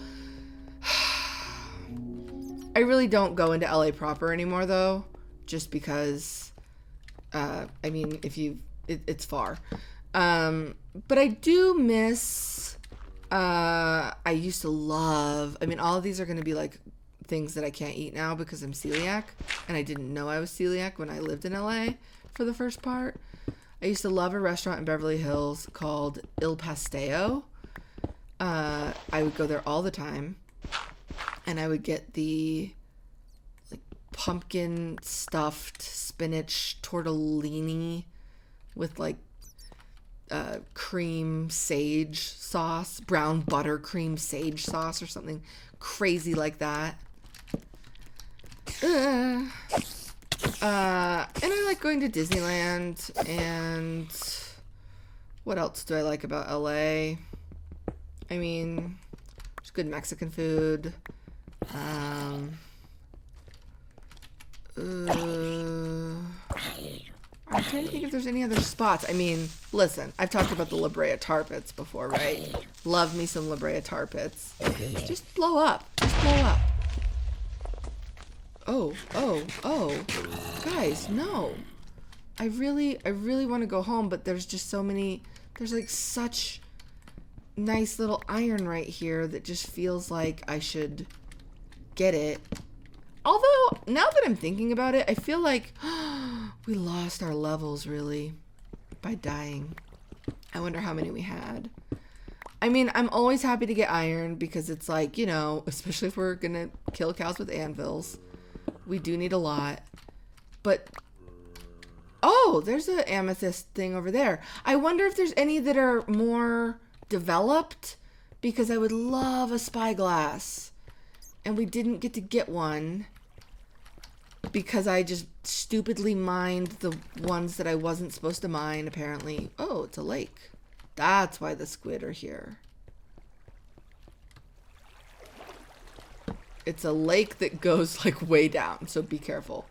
Speaker 1: I really don't go into LA proper anymore, though, just because, I mean, it's far. But I do miss, I used to love, I mean, all of these are going to be like things that I can't eat now because I'm celiac, and I didn't know I was celiac when I lived in LA for the first part. I used to love a restaurant in Beverly Hills called Il Pastel. I would go there all the time. And I would get the like pumpkin stuffed spinach tortellini with like cream sage sauce, brown butter cream sage sauce or something crazy like that. And I like going to Disneyland. And what else do I like about LA? I mean, there's good Mexican food. I'm trying to think if there's any other spots. I mean, listen, I've talked about the La Brea Tar Pits before, right? Love me some La Brea Tar Pits. Just blow up. Just blow up. Oh. Guys, no. I really want to go home, but there's just so many There's like such nice little iron right here that just feels like I should get it. Although, now that I'm thinking about it, I feel like we lost our levels, really, by dying. I wonder how many we had. I mean, I'm always happy to get iron because it's like, you know, especially if we're gonna kill cows with anvils, we do need a lot. But, oh, there's an amethyst thing over there. I wonder if there's any that are more developed, because I would love a spyglass. And we didn't get one because I just stupidly mined the ones that I wasn't supposed to mine, apparently. Oh, it's a lake. That's why the squid are here. It's a lake that goes like way down, so be careful.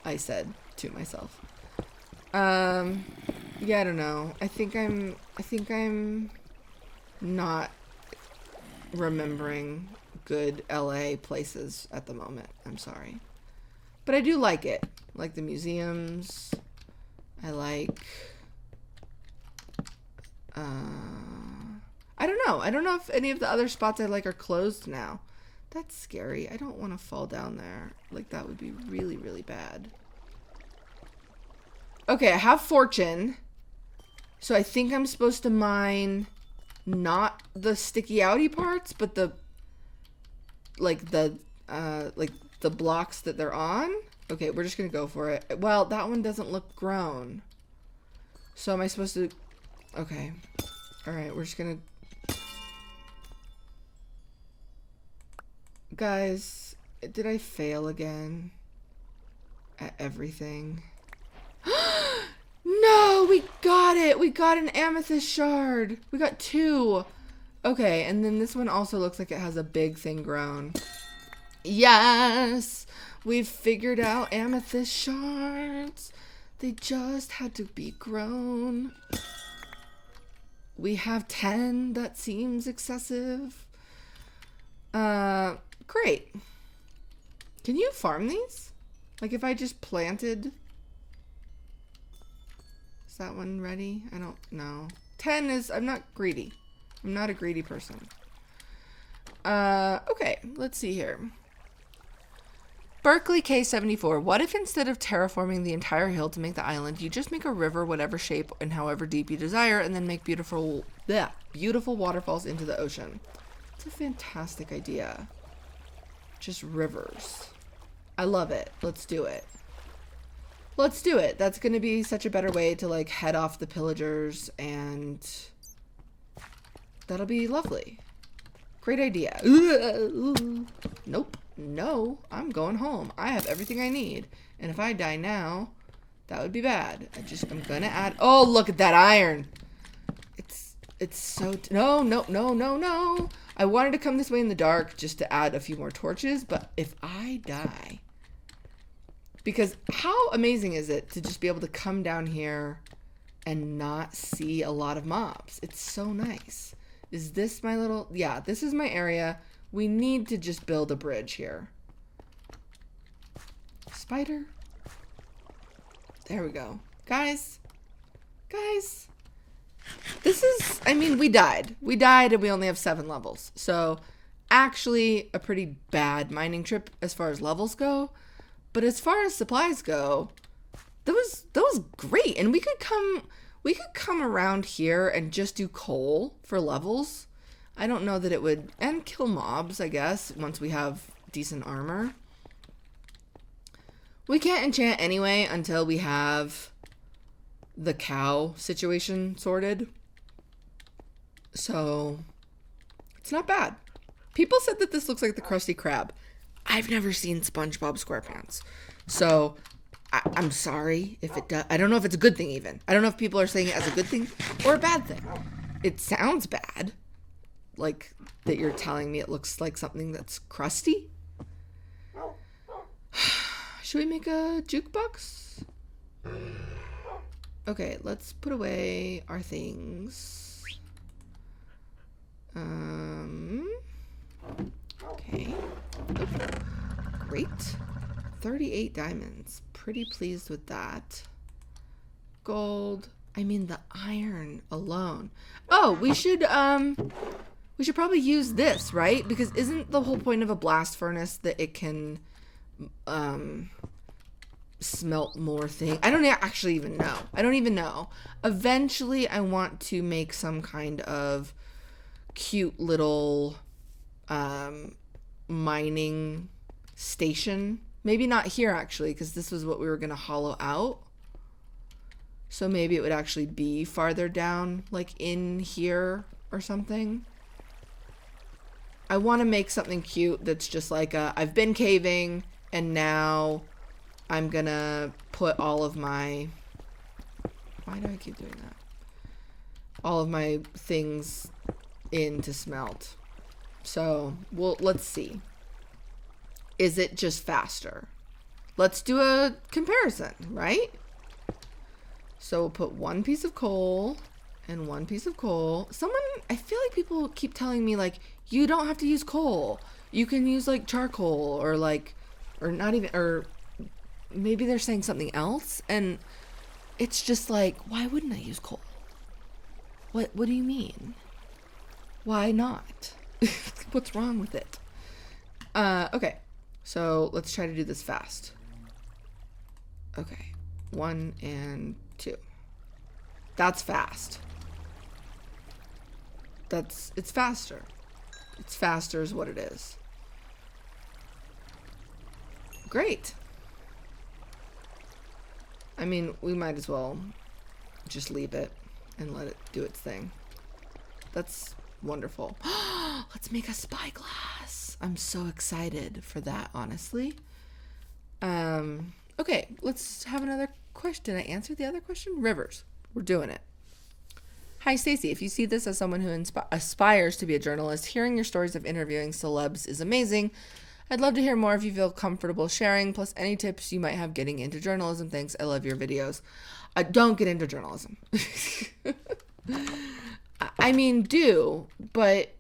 Speaker 1: I said to myself. Yeah, I don't know. I think I'm not remembering good LA places at the moment. I'm sorry. But I do like it. I like the museums. I like I don't know. I don't know if any of the other spots I like are closed now. That's scary. I don't want to fall down there. Like, that would be really, really bad. Okay, I have fortune. So I think I'm supposed to mine not the sticky outy parts, but the blocks that they're on. Okay, we're just gonna go for it. Well, that one doesn't look grown. So am I supposed to... Okay. Alright, we're just gonna... Guys, did I fail again? At everything? No, we got it! We got an amethyst shard! We got 2! Okay, and then this one also looks like it has a big thing grown. Yes! We've figured out amethyst shards! They just had to be grown. We have 10. That seems excessive. Great. Can you farm these? Like, if I just planted... Is that one ready? I don't know. 10 is... I'm not greedy. I'm not a greedy person. Okay. Let's see here. Berkeley K74. What if instead of terraforming the entire hill to make the island, you just make a river whatever shape and however deep you desire, and then make beautiful waterfalls into the ocean? It's a fantastic idea. Just rivers. I love it. Let's do it. Let's do it. That's going to be such a better way to like head off the pillagers, and that'll be lovely. Great idea. Nope. No, I'm going home. I have everything I need. And if I die now, that would be bad. I'm gonna add... Oh, look at that iron. It's so... No. I wanted to come this way in the dark just to add a few more torches, but if I die... Because how amazing is it to just be able to come down here and not see a lot of mobs? It's so nice. Is this my little... Yeah, this is my area. We need to just build a bridge here. Spider. There we go. Guys. This is... I mean, we died. We died and we only have 7 levels. So, actually, a pretty bad mining trip as far as levels go. But as far as supplies go, that was great. And we could come around here and just do coal for levels. I don't know that it would... And kill mobs, I guess, once we have decent armor. We can't enchant anyway until we have the cow situation sorted. So, it's not bad. People said that this looks like the Krusty Krab. I've never seen SpongeBob SquarePants. So, I'm sorry if it does. I don't know if it's a good thing even. I don't know if people are saying it as a good thing or a bad thing. It sounds bad. Like, that you're telling me it looks like something that's crusty? Should we make a jukebox? Okay, let's put away our things. Okay. Great. 38 diamonds. Pretty pleased with that. Gold. I mean, the iron alone. Oh, we should probably use this, right? Because isn't the whole point of a blast furnace that it can smelt more things? I don't actually even know. I don't even know. Eventually, I want to make some kind of cute little mining station. Maybe not here, actually, because this was what we were going to hollow out. So maybe it would actually be farther down, like in here or something. I want to make something cute that's just like I've been caving and now I'm going to put all of my... Why do I keep doing that? All of my things in to smelt. So, well, let's see. Is it just faster? Let's do a comparison, right? So we'll put one piece of coal and one piece of coal. I feel like people keep telling me like, you don't have to use coal. You can use like charcoal or not even, or maybe they're saying something else. And it's just like, why wouldn't I use coal? What do you mean? Why not? What's wrong with it? Okay. So let's try to do this fast. Okay. 1 and 2. That's fast. It's faster. It's faster is what it is. Great. I mean, we might as well just leave it and let it do its thing. That's wonderful. Let's make a spyglass. I'm so excited for that, honestly. Okay, let's have another question. Did I answer the other question? Rivers. We're doing it. Hi, Stacy. If you see this as someone who aspires to be a journalist, hearing your stories of interviewing celebs is amazing. I'd love to hear more if you feel comfortable sharing, plus any tips you might have getting into journalism. Thanks. I love your videos. Don't get into journalism. I mean, do, but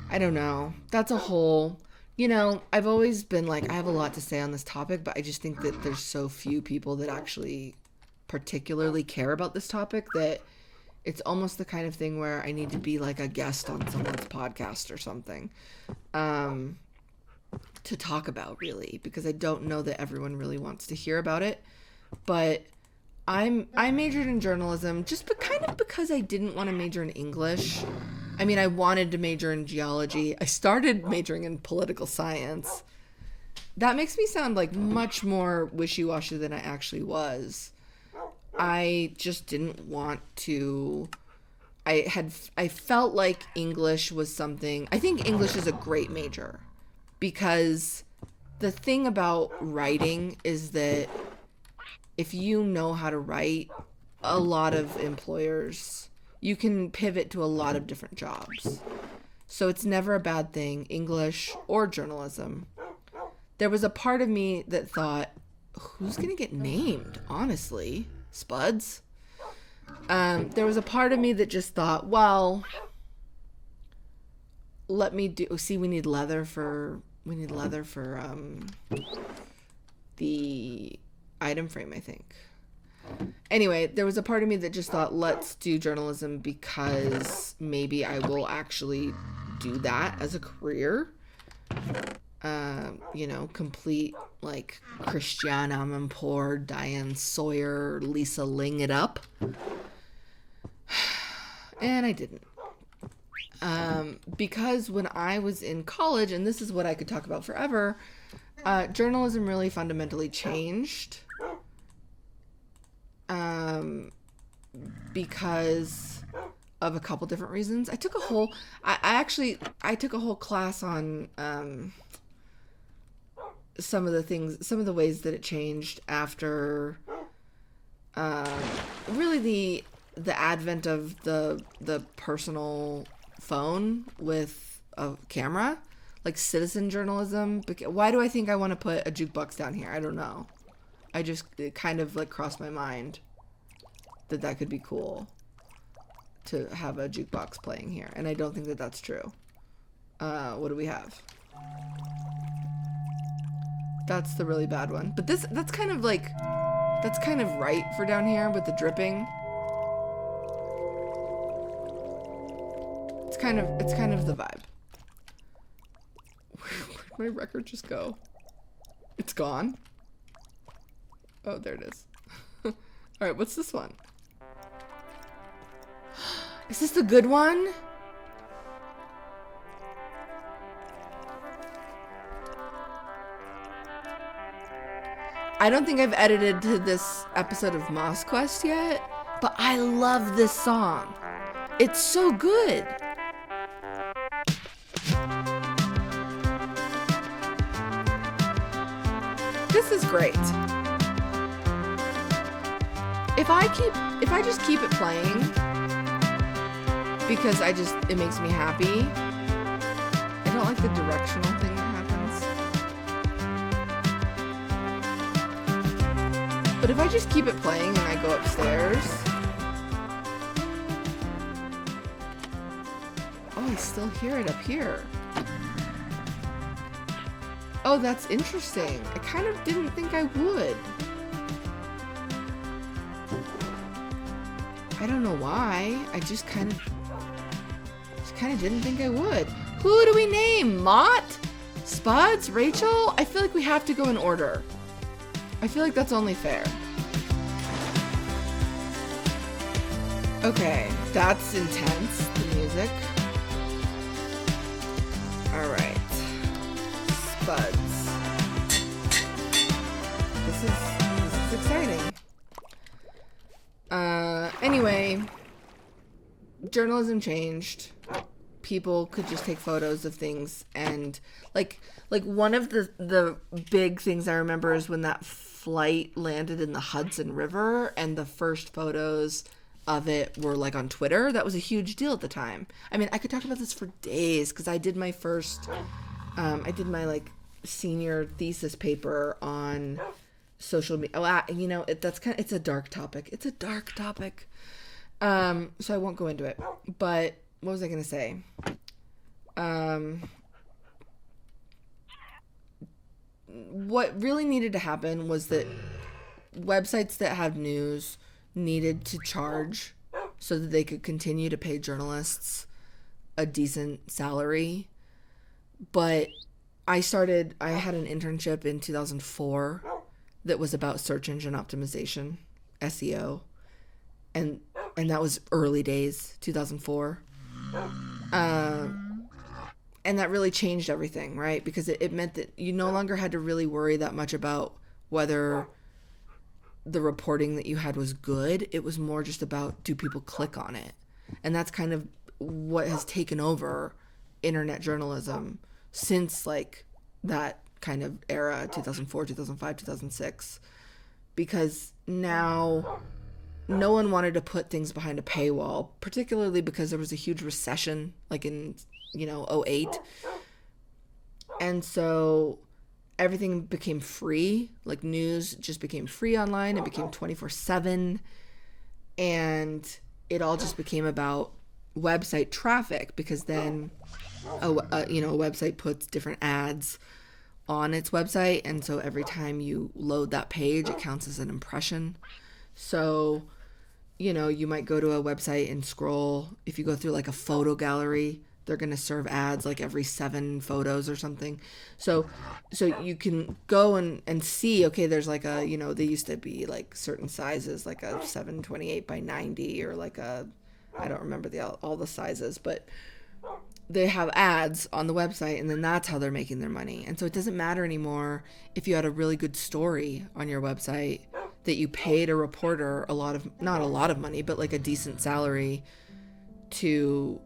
Speaker 1: I don't know. That's a whole, I've always been like, I have a lot to say on this topic, but I just think that there's so few people that actually particularly care about this topic that it's almost the kind of thing where I need to be like a guest on someone's podcast or something to talk about, really, because I don't know that everyone really wants to hear about it. But I majored in journalism just because I didn't want to major in English. I mean, I wanted to major in geology. I started majoring in political science. That makes me sound like much more wishy-washy than I actually was. I just didn't want to. I felt like English was something. I think English is a great major because the thing about writing is that if you know how to write, a lot of employers, you can pivot to a lot of different jobs. So it's never a bad thing, English or journalism. There was a part of me that thought, who's going to get named, honestly? Spuds? There was a part of me that just thought, well, we need leather for the item frame, I think. Anyway, there was a part of me that just thought, let's do journalism because maybe I will actually do that as a career. Complete like Christiane Amanpour, Diane Sawyer, Lisa Ling it up. And I didn't. Because when I was in college, and this is what I could talk about forever, journalism really fundamentally changed. Because of a couple different reasons. I took a whole class on some of the ways that it changed after really the advent of the personal phone with a camera, like citizen journalism. Why do I think I want to put a jukebox down here? I don't know. It kind of like crossed my mind that could be cool to have a jukebox playing here. And I don't think that that's true. What do we have? That's the really bad one. But that's kind of like That's kind of right for down here with the dripping. It's kind of the vibe. Where'd my record just go? It's gone? Oh, there it is. Alright, what's this one? Is this the good one? I don't think I've edited to this episode of Moss Quest yet, but I love this song. It's so good. This is great. If I just keep it playing because it makes me happy. I don't like the directional thing that happens. But if I just keep it playing and I go upstairs. Oh, I still hear it up here. Oh, that's interesting. I kind of didn't think I would. I don't know why. I just kind of didn't think I would. Who do we name? Mott? Spuds? Rachel? I feel like we have to go in order. I feel like that's only fair. Okay, that's intense, the music. Alright. Spuds. This is exciting. Anyway, journalism changed. People could just take photos of things, and like one of the big things I remember is when that flight landed in the Hudson River, and the first photos of it were like on Twitter. That was a huge deal at the time. I mean, I could talk about this for days because I did my like senior thesis paper on social media. Oh, you know, it's a dark topic. It's a dark topic. So I won't go into it. But what was I going to say? What really needed to happen was that websites that have news needed to charge so that they could continue to pay journalists a decent salary. But I had an internship in 2004 that was about search engine optimization, SEO. And that was early days, 2004. And that really changed everything, right? Because it meant that you no longer had to really worry that much about whether the reporting that you had was good. It was more just about, do people click on it? And that's kind of what has taken over internet journalism since like that kind of era, 2004, 2005, 2006. Because now no one wanted to put things behind a paywall, particularly because there was a huge recession like in, 2008. And so everything became free. Like news just became free online. It became 24/7. And it all just became about website traffic, because then a website puts different ads on its website, and so every time you load that page, it counts as an impression. So, you might go to a website and scroll. If you go through like a photo gallery, they're going to serve ads like every 7 photos or something. So you can go and see, okay, there's like a, they used to be like certain sizes, like a 728 by 90 or like a, I don't remember all the sizes, but they have ads on the website, and then that's how they're making their money. And so it doesn't matter anymore if you had a really good story on your website that you paid a reporter not a lot of money, but like a decent salary to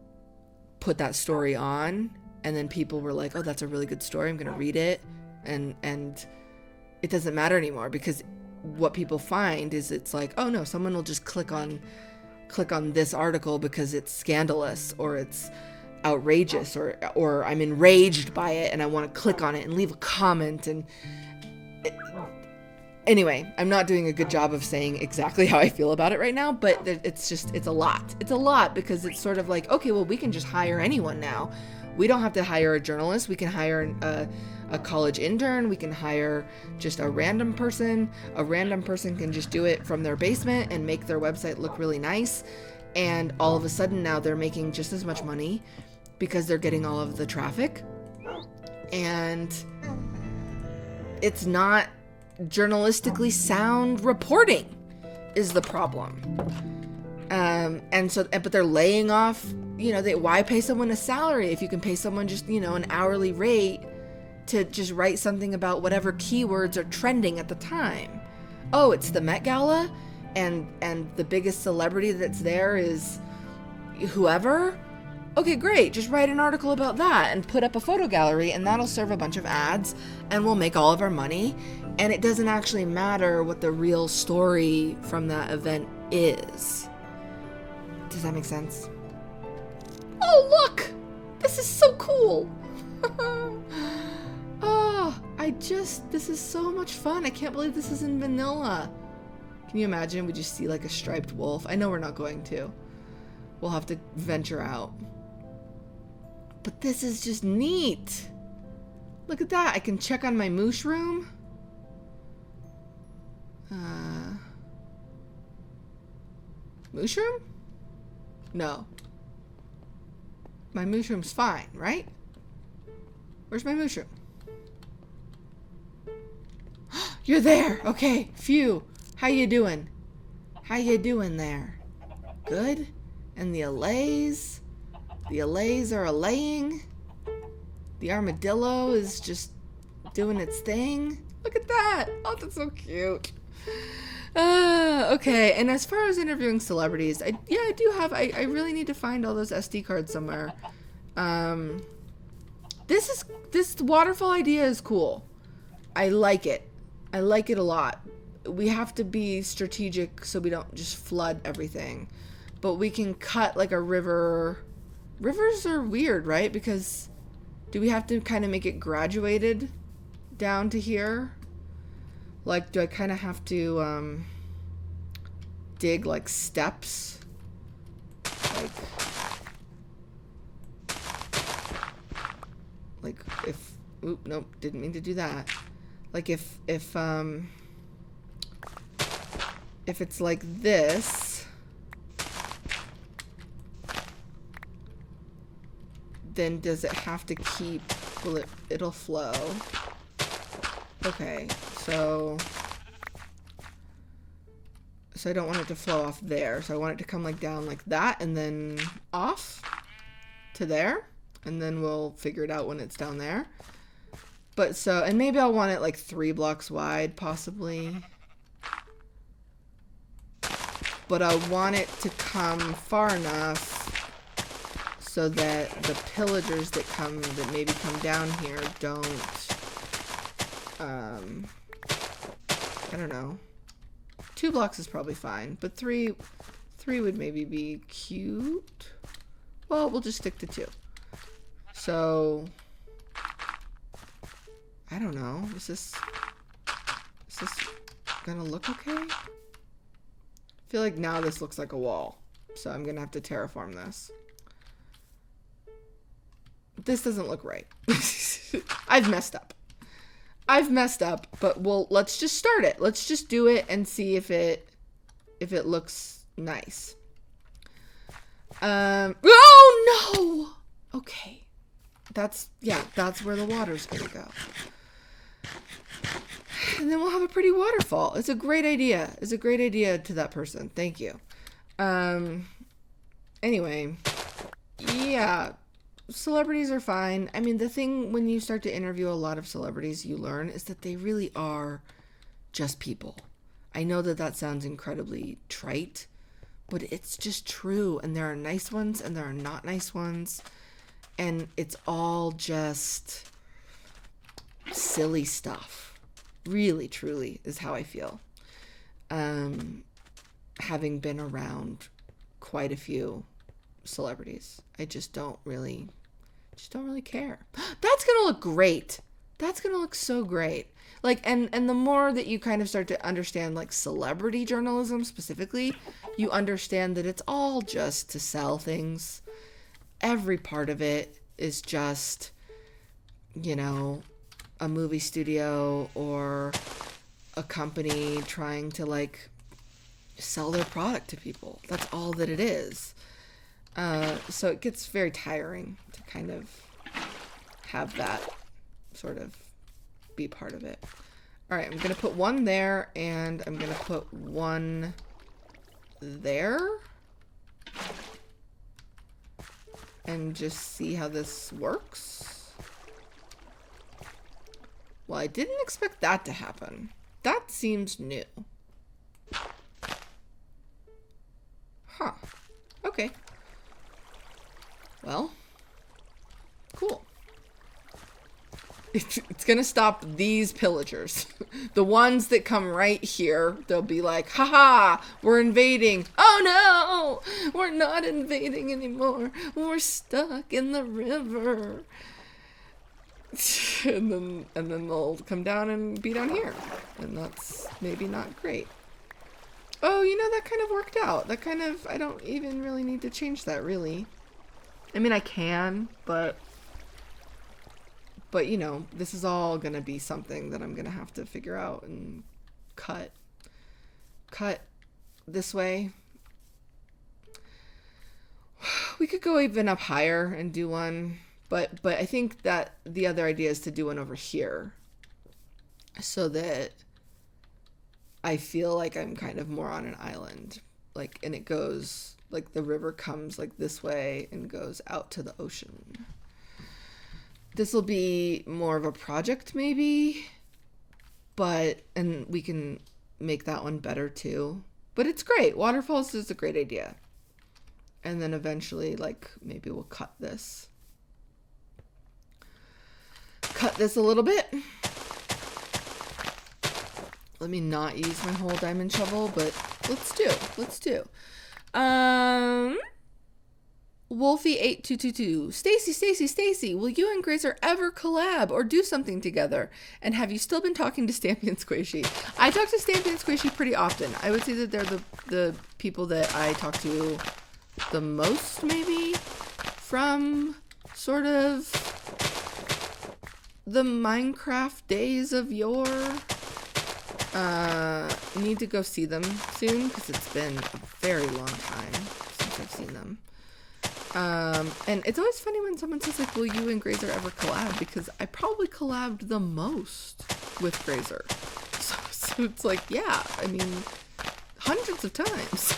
Speaker 1: put that story on, and then people were like, oh, that's a really good story, I'm gonna read it, and it doesn't matter anymore, because what people find is it's like, oh no, someone will just click on this article because it's scandalous or it's outrageous or I'm enraged by it and I want to click on it and leave a comment, and Anyway, I'm not doing a good job of saying exactly how I feel about it right now, but it's a lot. It's a lot because it's sort of like, okay, well, we can just hire anyone now. We don't have to hire a journalist. We can hire a college intern. We can hire just a random person. A random person can just do it from their basement and make their website look really nice. And all of a sudden now they're making just as much money because they're getting all of the traffic. And it's not journalistically sound reporting is the problem. But they're laying off, why pay someone a salary if you can pay someone just, an hourly rate to just write something about whatever keywords are trending at the time. Oh, it's the Met Gala and the biggest celebrity that's there is whoever. Okay, great. Just write an article about that and put up a photo gallery, and that'll serve a bunch of ads and we'll make all of our money. And it doesn't actually matter what the real story from that event is. Does that make sense? Oh, look! This is so cool! This is so much fun. I can't believe this is in vanilla. Can you imagine we just see like a striped wolf? I know we're not going to. We'll have to venture out. But this is just neat. Look at that. I can check on my mushroom. Mushroom? No. My mushroom's fine, right? Where's my mushroom? You're there. Okay. Phew. How you doing? How you doing there? Good? And the allays? The allays are allaying. The armadillo is just doing its thing. Look at that. Oh, that's so cute. Okay. And as far as interviewing celebrities, I really need to find all those SD cards somewhere. This waterfall idea is cool. I like it. I like it a lot. We have to be strategic so we don't just flood everything. But we can cut like a river. Rivers are weird, right? Because do we have to kind of make it graduated down to here? Like, do I kind of have to dig like steps? Like if, oop, nope, didn't mean to do that. Like if it's like this, then does it have to keep, it'll flow. Okay, so I don't want it to flow off there. So I want it to come like down like that and then off to there. And then we'll figure it out when it's down there. But so, and maybe I'll want it like 3 blocks wide, possibly. But I want it to come far enough so that the pillagers that maybe come down here don't, I don't know. 2 blocks is probably fine, but 3 would maybe be cute. Well, we'll just stick to 2. So, I don't know. Is this gonna look okay? I feel like now this looks like a wall, so I'm gonna have to terraform this. This doesn't look right. I've messed up, but let's just start it. Let's just do it and see if it looks nice. Oh no! Okay. That's where the water's gonna go. And then we'll have a pretty waterfall. It's a great idea. It's a great idea to that person. Thank you. Anyway, yeah, celebrities are fine. I mean, the thing when you start to interview a lot of celebrities, you learn is that they really are just people. I know that sounds incredibly trite, but it's just true. And there are nice ones and there are not nice ones. And it's all just silly stuff. Really, truly is how I feel. Having been around quite a few celebrities, I just don't really care. That's gonna look great. that's going to look so great. Like, and the more that you kind of start to understand like celebrity journalism specifically, you understand that it's all just to sell things. Every part of it is just, you know, a movie studio or a company trying to like sell their product to people. That's all that it is. So it gets very tiring to kind of have that sort of be part of it. All right, I'm going to put one there and I'm going to put one there and just see how this works. Well, I didn't expect that to happen. That seems new. Huh. Okay. Well, cool. It's gonna stop these pillagers. The ones that come right here, they'll be like, haha, we're invading. Oh no, we're not invading anymore. We're stuck in the river. And then they'll come down and be down here. And that's maybe not great. Oh, you know, that kind of worked out. That kind of, I don't even really need to change that, really. I mean, I can, but you know, this is all going to be something that I'm going to have to figure out and cut this way. We could go even up higher and do one, but I think that the other idea is to do one over here so that I feel like I'm kind of more on an island, like, and it goes like the river comes like this way and goes out to the ocean. This will be more of a project maybe, and we can make that one better too. But it's great. Waterfalls is a great idea. And then eventually, like, maybe we'll cut this a little bit. Let me not use my whole diamond shovel, but let's do. Wolfie8222. Stacy, will you and Grazer ever collab or do something together? And have you still been talking to Stampy and Squishy? I talk to Stampy and Squishy pretty often. I would say that they're the people that I talk to the most, maybe, from sort of the Minecraft days of yore. Need to go see them soon because it's been a very long time since I've seen them. And it's always funny when someone says like, will you and Grazer ever collab? Because I probably collabed the most with Grazer. So it's like, yeah, I mean, hundreds of times.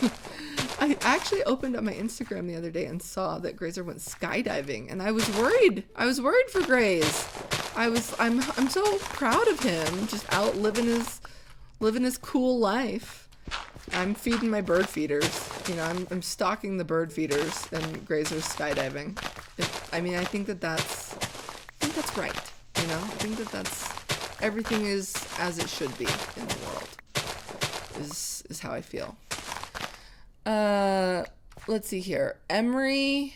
Speaker 1: I actually opened up my Instagram the other day and saw that Grazer went skydiving, and I was worried. I was worried for Graze. I'm so proud of him, just out living his cool life. I'm feeding my bird feeders. You know, I'm stocking the bird feeders, and Grazer's skydiving. I think that's right. You know, I think that's everything is as it should be in the world. Is how I feel. Let's see here. Emery,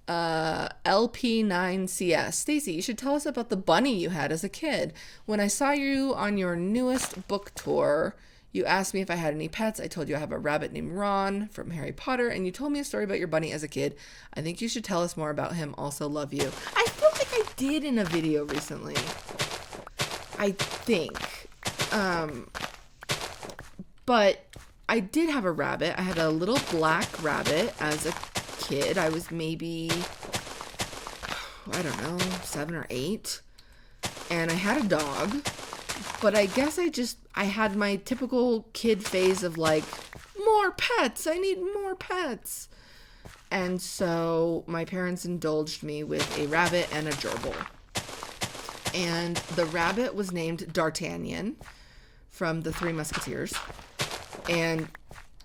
Speaker 1: LP9CS. Stacy, you should tell us about the bunny you had as a kid. When I saw you on your newest book tour, you asked me if I had any pets. I told you I have a rabbit named Ron from Harry Potter, and you told me a story about your bunny as a kid. I think you should tell us more about him. Also, love you. I feel like I did in a video recently. I think. But I did have a rabbit. I had a little black rabbit as a kid. I was maybe, I don't know, 7 or 8. And I had a dog. But I guess I had my typical kid phase of like, more pets. I need more pets. And so my parents indulged me with a rabbit and a gerbil. And the rabbit was named D'Artagnan from the Three Musketeers. And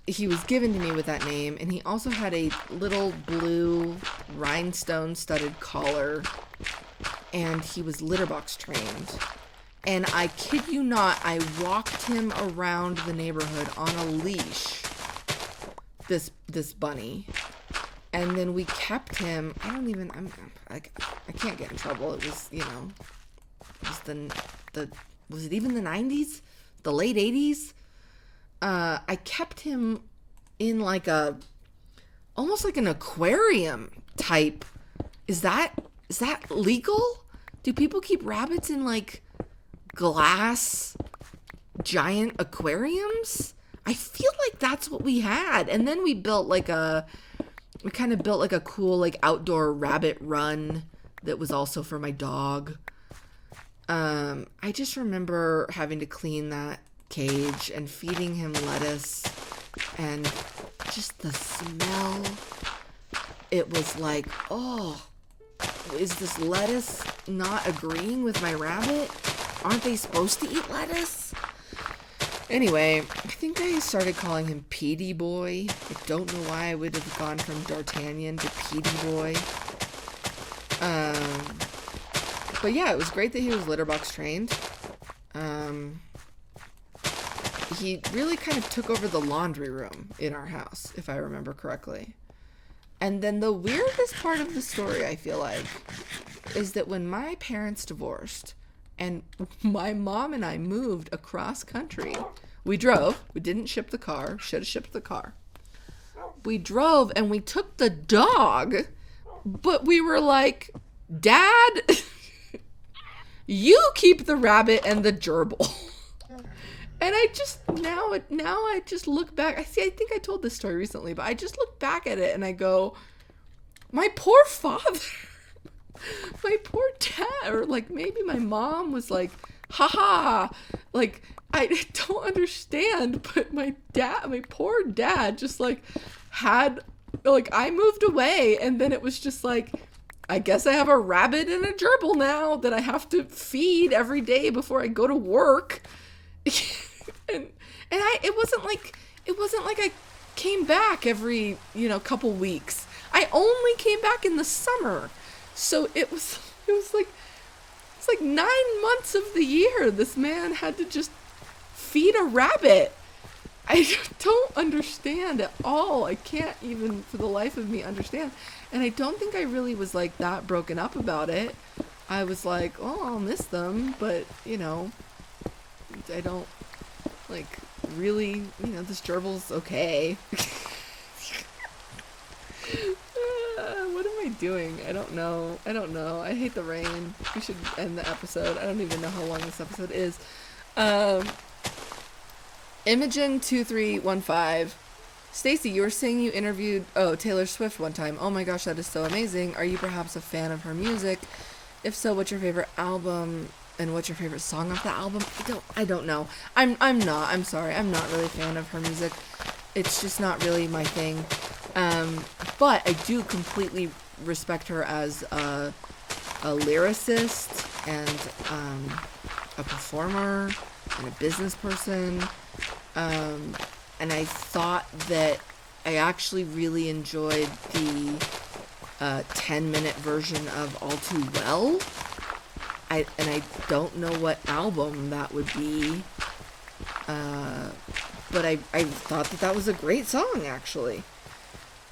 Speaker 1: he was given to me with that name. And he also had a little blue rhinestone studded collar. And he was litter box trained. And I kid you not, I walked him around the neighborhood on a leash, this bunny. And then we kept him, I can't get in trouble. It was, was it even the 90s? The late 80s? I kept him in like almost like an aquarium type. Is that legal? Do people keep rabbits in like glass giant aquariums? I feel like that's what we had. And then we kind of built like a cool like outdoor rabbit run that was also for my dog. I just remember having to clean that cage and feeding him lettuce, and just the smell. It was like, oh, is this lettuce not agreeing with my rabbit? Aren't they supposed to eat lettuce? Anyway, I think I started calling him Petey Boy. I don't know why I would have gone from D'Artagnan to Petey Boy. But yeah, it was great that he was litter box trained. He really kind of took over the laundry room in our house, if I remember correctly. And then the weirdest part of the story, I feel like, is that when my parents divorced and my mom and I moved across country, we drove. We didn't ship the car. Should have shipped the car. We drove and we took the dog, but we were like, Dad, you keep the rabbit and the gerbil. And I just, now I just look back. I think I told this story recently, but I just look back at it and I go, my poor father, my poor dad, or like maybe my mom was like, haha, like, I don't understand, but my poor dad just like had, like, I moved away and then it was just like, I guess I have a rabbit and a gerbil now that I have to feed every day before I go to work. and it wasn't like I came back every, couple weeks. I only came back in the summer. So it was like, it's like 9 months of the year this man had to just feed a rabbit. I don't understand at all. I can't even for the life of me understand. And I don't think I really was like that broken up about it. I was like, oh, I'll miss them, but I don't like really, this gerbil's okay. What am I doing? I don't know. I hate the rain. We should end the episode. I don't even know how long this episode is. Imogen2315. Stacy, you were saying you interviewed Taylor Swift one time. Oh my gosh, that is so amazing. Are you perhaps a fan of her music? If so, what's your favorite album and what's your favorite song off the album? I don't know. I'm not. I'm sorry. I'm not really a fan of her music. It's just not really my thing. But I do completely respect her as a lyricist and a performer and a business person. And I thought that I actually really enjoyed the 10-minute version of All Too Well. I don't know what album that would be. But I thought that was a great song, actually.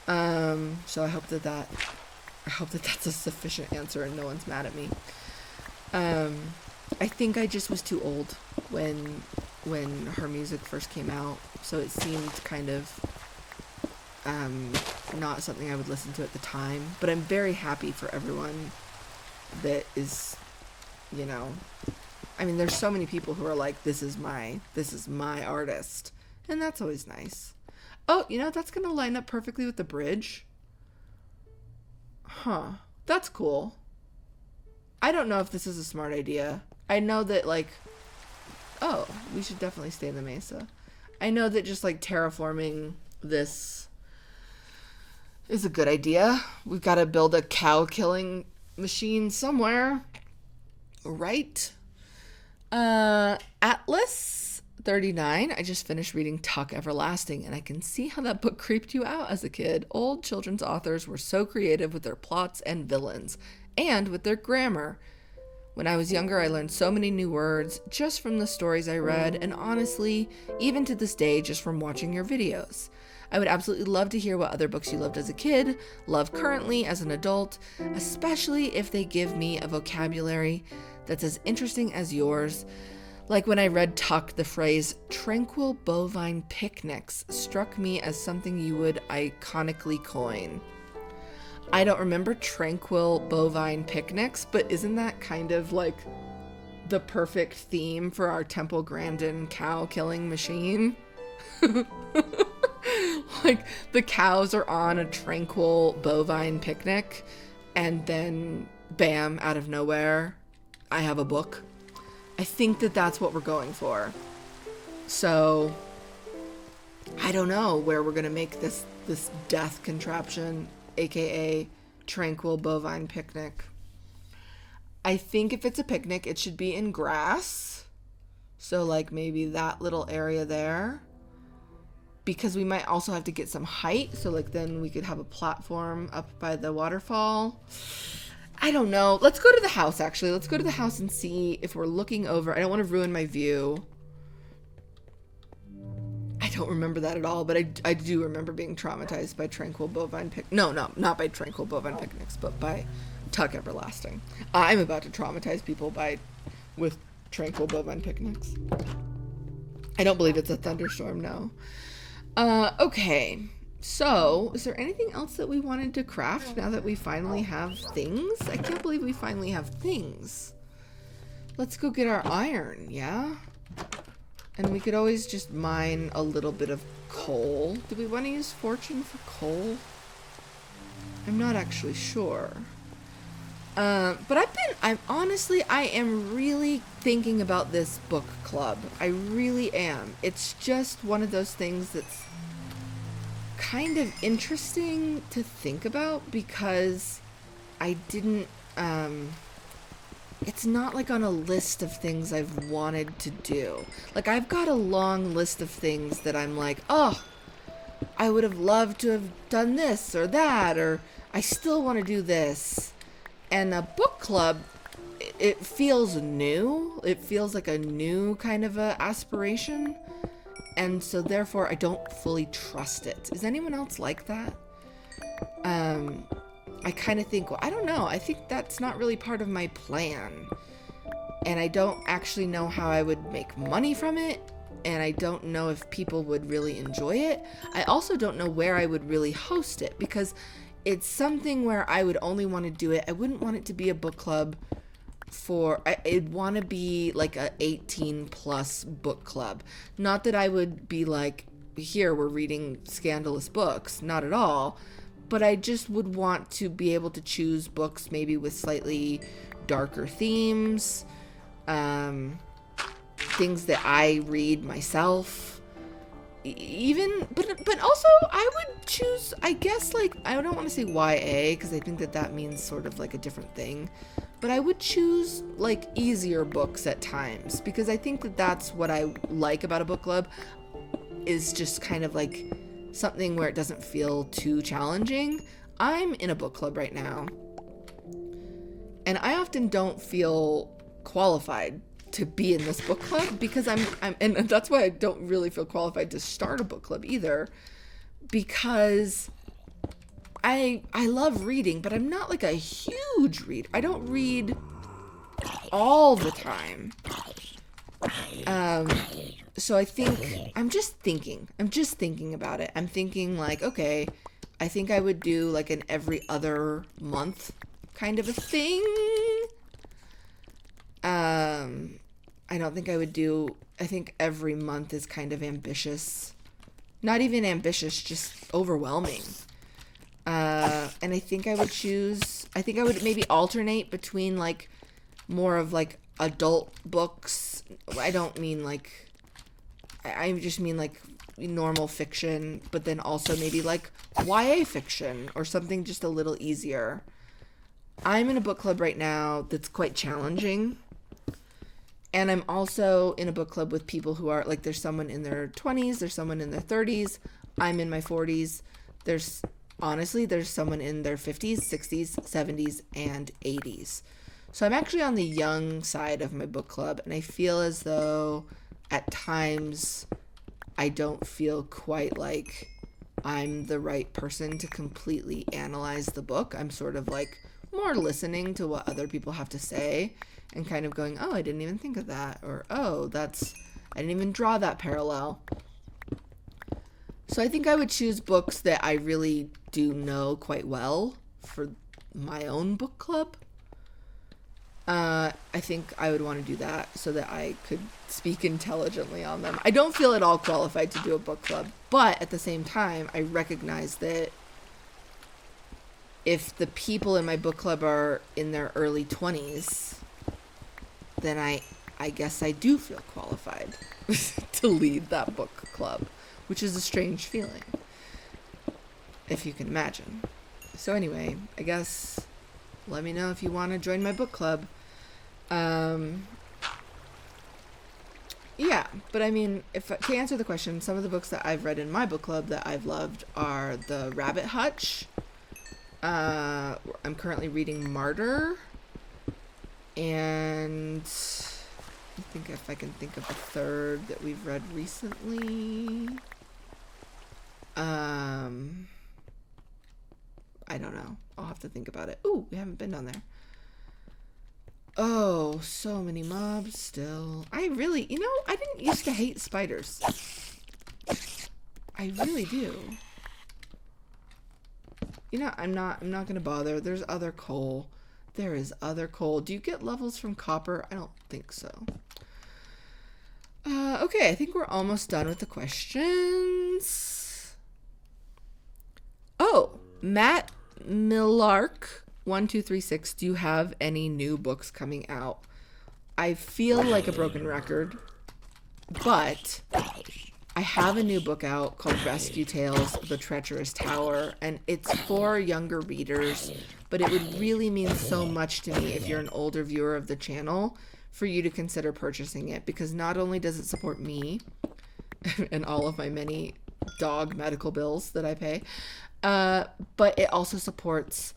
Speaker 1: So I hope that's a sufficient answer and no one's mad at me. I think I just was too old when her music first came out, so it seemed kind of not something I would listen to at the time. But I'm very happy for everyone that is, I mean, there's so many people who are like, this is my artist, and that's always nice. Oh, that's gonna line up perfectly with the bridge. Huh, that's cool. I don't know if this is a smart idea. I know that, like, oh, we should definitely stay in the Mesa. I know that just, like, terraforming this is a good idea. We've got to build a cow-killing machine somewhere. Right? Atlas 39. I just finished reading Tuck Everlasting, and I can see how that book creeped you out as a kid. Old children's authors were so creative with their plots and villains, and with their grammar. When I was younger, I learned so many new words just from the stories I read, and honestly, even to this day, just from watching your videos. I would absolutely love to hear what other books you loved as a kid, love currently as an adult, especially if they give me a vocabulary that's as interesting as yours. Like when I read Tuck, the phrase tranquil bovine picnics struck me as something you would iconically coin. I don't remember tranquil bovine picnics, but isn't that kind of like the perfect theme for our Temple Grandin cow killing machine? Like the cows are on a tranquil bovine picnic, and then bam, out of nowhere, I have a book. I think that that's what we're going for. So I don't know where we're gonna make this death contraption, aka tranquil bovine picnic. I think if it's a picnic, it should be in grass. So like maybe that little area there. Because we might also have to get some height. So like then we could have a platform up by the waterfall. I don't know. Let's go to the house actually. Let's go to the house and see if we're looking over. I don't want to ruin my view. I don't remember that at all, but I do remember being traumatized by tranquil bovine No, not by tranquil bovine picnics, but by Tuck Everlasting. I'm about to traumatize people with tranquil bovine picnics. I don't believe it's a thunderstorm, no. Okay. So, is there anything else that we wanted to craft now that we finally have things? I can't believe we finally have things. Let's go get our iron, yeah? And we could always just mine a little bit of coal. Do we want to use fortune for coal? I'm not actually sure. But I am really thinking about this book club. I really am. It's just one of those things that's kind of interesting to think about because I didn't, it's not like on a list of things I've wanted to do. Like I've got a long list of things that I'm like, oh, I would have loved to have done this or that, or I still want to do this. And a book club, it feels new. It feels like a new kind of a aspiration. And so therefore I don't fully trust it. Is anyone else like that? I kind of think, well, I don't know. I think that's not really part of my plan. And I don't actually know how I would make money from it. And I don't know if people would really enjoy it. I also don't know where I would really host it because it's something where I would only want to do it. I wouldn't want it to be a book club I'd want to be like a 18 plus book club. Not that I would be like, here we're reading scandalous books, not at all. But I just would want to be able to choose books maybe with slightly darker themes, things that I read myself. But also I would choose, I guess, like, I don't want to say YA because I think that means sort of like a different thing, but I would choose like easier books at times because I think that that's what I like about a book club, is just kind of like something where it doesn't feel too challenging. I'm in a book club right now and I often don't feel qualified to be in this book club because I'm and that's why I don't really feel qualified to start a book club either, because I love reading, but I'm not like a huge reader. I don't read all the time. So I think I'm just thinking about it. I'm thinking like, okay, I think I would do like an every other month kind of a thing. I don't think I would do, I think every month is kind of ambitious. Not even ambitious, just overwhelming. And I think I would maybe alternate between like more of like adult books. I don't mean like, I just mean like normal fiction, but then also maybe like YA fiction or something just a little easier. I'm in a book club right now that's quite challenging. And I'm also in a book club with people who are like, there's someone in their 20s, there's someone in their 30s, I'm in my 40s. There's someone in their 50s, 60s, 70s, and 80s. So I'm actually on the young side of my book club, and I feel as though at times I don't feel quite like I'm the right person to completely analyze the book. I'm sort of like more listening to what other people have to say and kind of going, oh, I didn't even think of that, or oh, I didn't even draw that parallel. So I think I would choose books that I really do know quite well for my own book club. I think I would want to do that so that I could speak intelligently on them. I don't feel at all qualified to do a book club, but at the same time, I recognize that if the people in my book club are in their early 20s, then I guess I do feel qualified to lead that book club, which is a strange feeling, if you can imagine. So anyway, I guess let me know if you want to join my book club. Yeah, but I mean, to answer the question, some of the books that I've read in my book club that I've loved are The Rabbit Hutch. I'm currently reading Martyr, and I think if I can think of a third that we've read recently. I don't know. I'll have to think about it. Ooh, we haven't been down there. Oh, so many mobs still. I really, I didn't used to hate spiders. I really do. I'm not gonna bother. There's other coal. There is other coal. Do you get levels from copper? I don't think so. Okay, I think we're almost done with the questions. Oh, Matt Millark 1236, do you have any new books coming out? I feel like a broken record, but I have a new book out called Rescue Tales, The Treacherous Tower, and it's for younger readers, but it would really mean so much to me if you're an older viewer of the channel for you to consider purchasing it, because not only does it support me and all of my many dog medical bills that I pay, but it also supports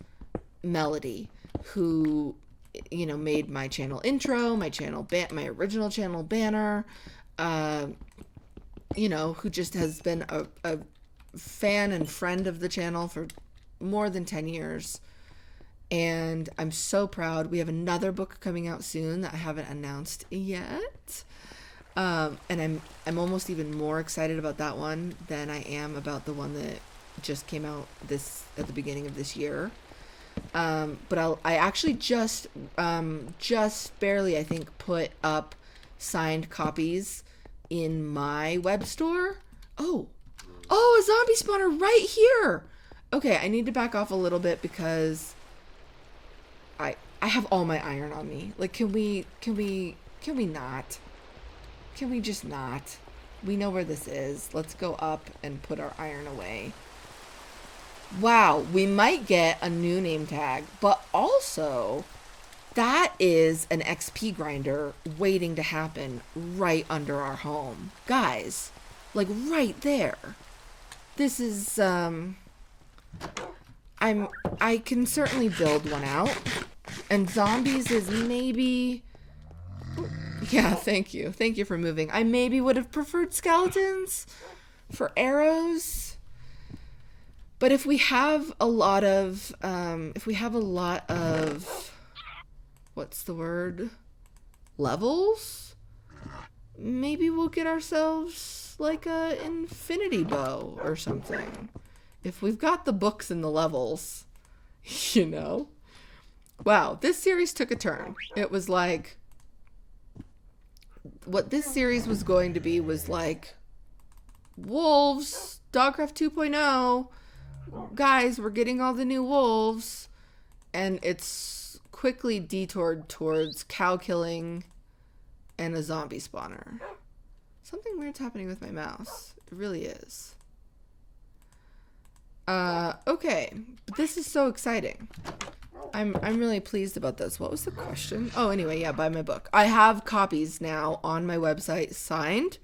Speaker 1: Melody, who made my channel intro, my original channel banner, who just has been a fan and friend of the channel for more than 10 years. And I'm so proud. We have another book coming out soon that I haven't announced yet. And I'm almost even more excited about that one than I am about the one that just came out at the beginning of this year. But I actually just barely, I think, put up signed copies in my web store. Oh, a zombie spawner right here. Okay, I need to back off a little bit because I have all my iron on me. Like, can we not? Can we just not? We know where this is. Let's go up and put our iron away. Wow, we might get a new name tag, but also that is an XP grinder waiting to happen right under our home. Guys, like right there. This is, I can certainly build one out, and zombies is maybe, yeah, thank you. Thank you for moving. I maybe would have preferred skeletons for arrows. But if we have a lot of, what's the word? Levels? Maybe we'll get ourselves like a infinity bow or something. If we've got the books and the levels, Wow, this series took a turn. It was like, what this series was going to be was like, wolves, Dogcraft 2.0. Guys, we're getting all the new wolves, and it's quickly detoured towards cow killing and a zombie spawner. Something weird's happening with my mouse. It really is. Okay, but this is so exciting. I'm really pleased about this. What was the question? Oh, anyway, yeah, buy my book. I have copies now on my website signed.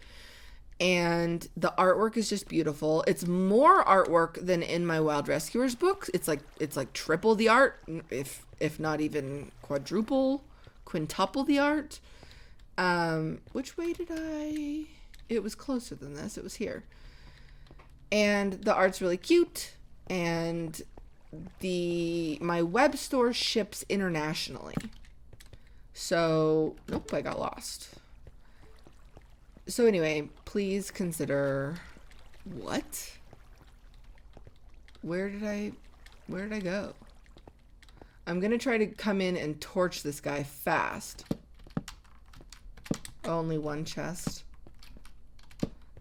Speaker 1: And the artwork is just beautiful. It's more artwork than in my Wild Rescuers books. It's like triple the art, if not even quintuple the art. Which way did I? It was closer than this. It was here. And the art's really cute, and my web store ships internationally. So, nope, I got lost. So anyway, please consider, what? Where did I go? I'm gonna try to come in and torch this guy fast. Only one chest.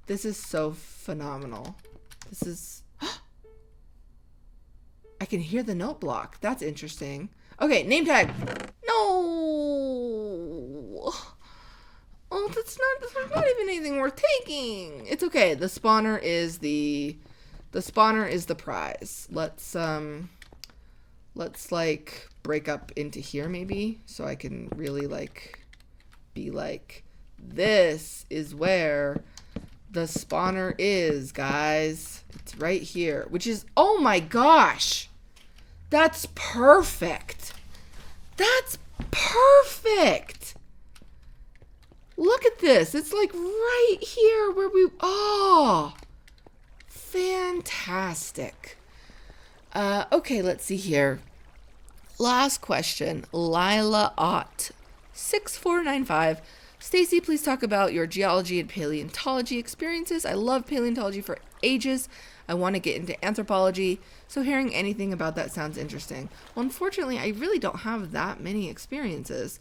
Speaker 1: This is so phenomenal. This is... I can hear the note block. That's interesting. Okay, name tag. No. Oh, there's not even anything worth taking. It's okay. The spawner is the prize. Let's like break up into here maybe, so I can really like be like, this is where the spawner is, guys. It's right here, which is, oh my gosh, that's perfect. That's perfect. Look at this. It's like right here where we, oh, fantastic. Okay, let's see here. Last question. Lila Ott 6495. Stacy, please talk about your geology and paleontology experiences. I love paleontology for ages. I want to get into anthropology, so hearing anything about that sounds interesting. Well, unfortunately, I really don't have that many experiences.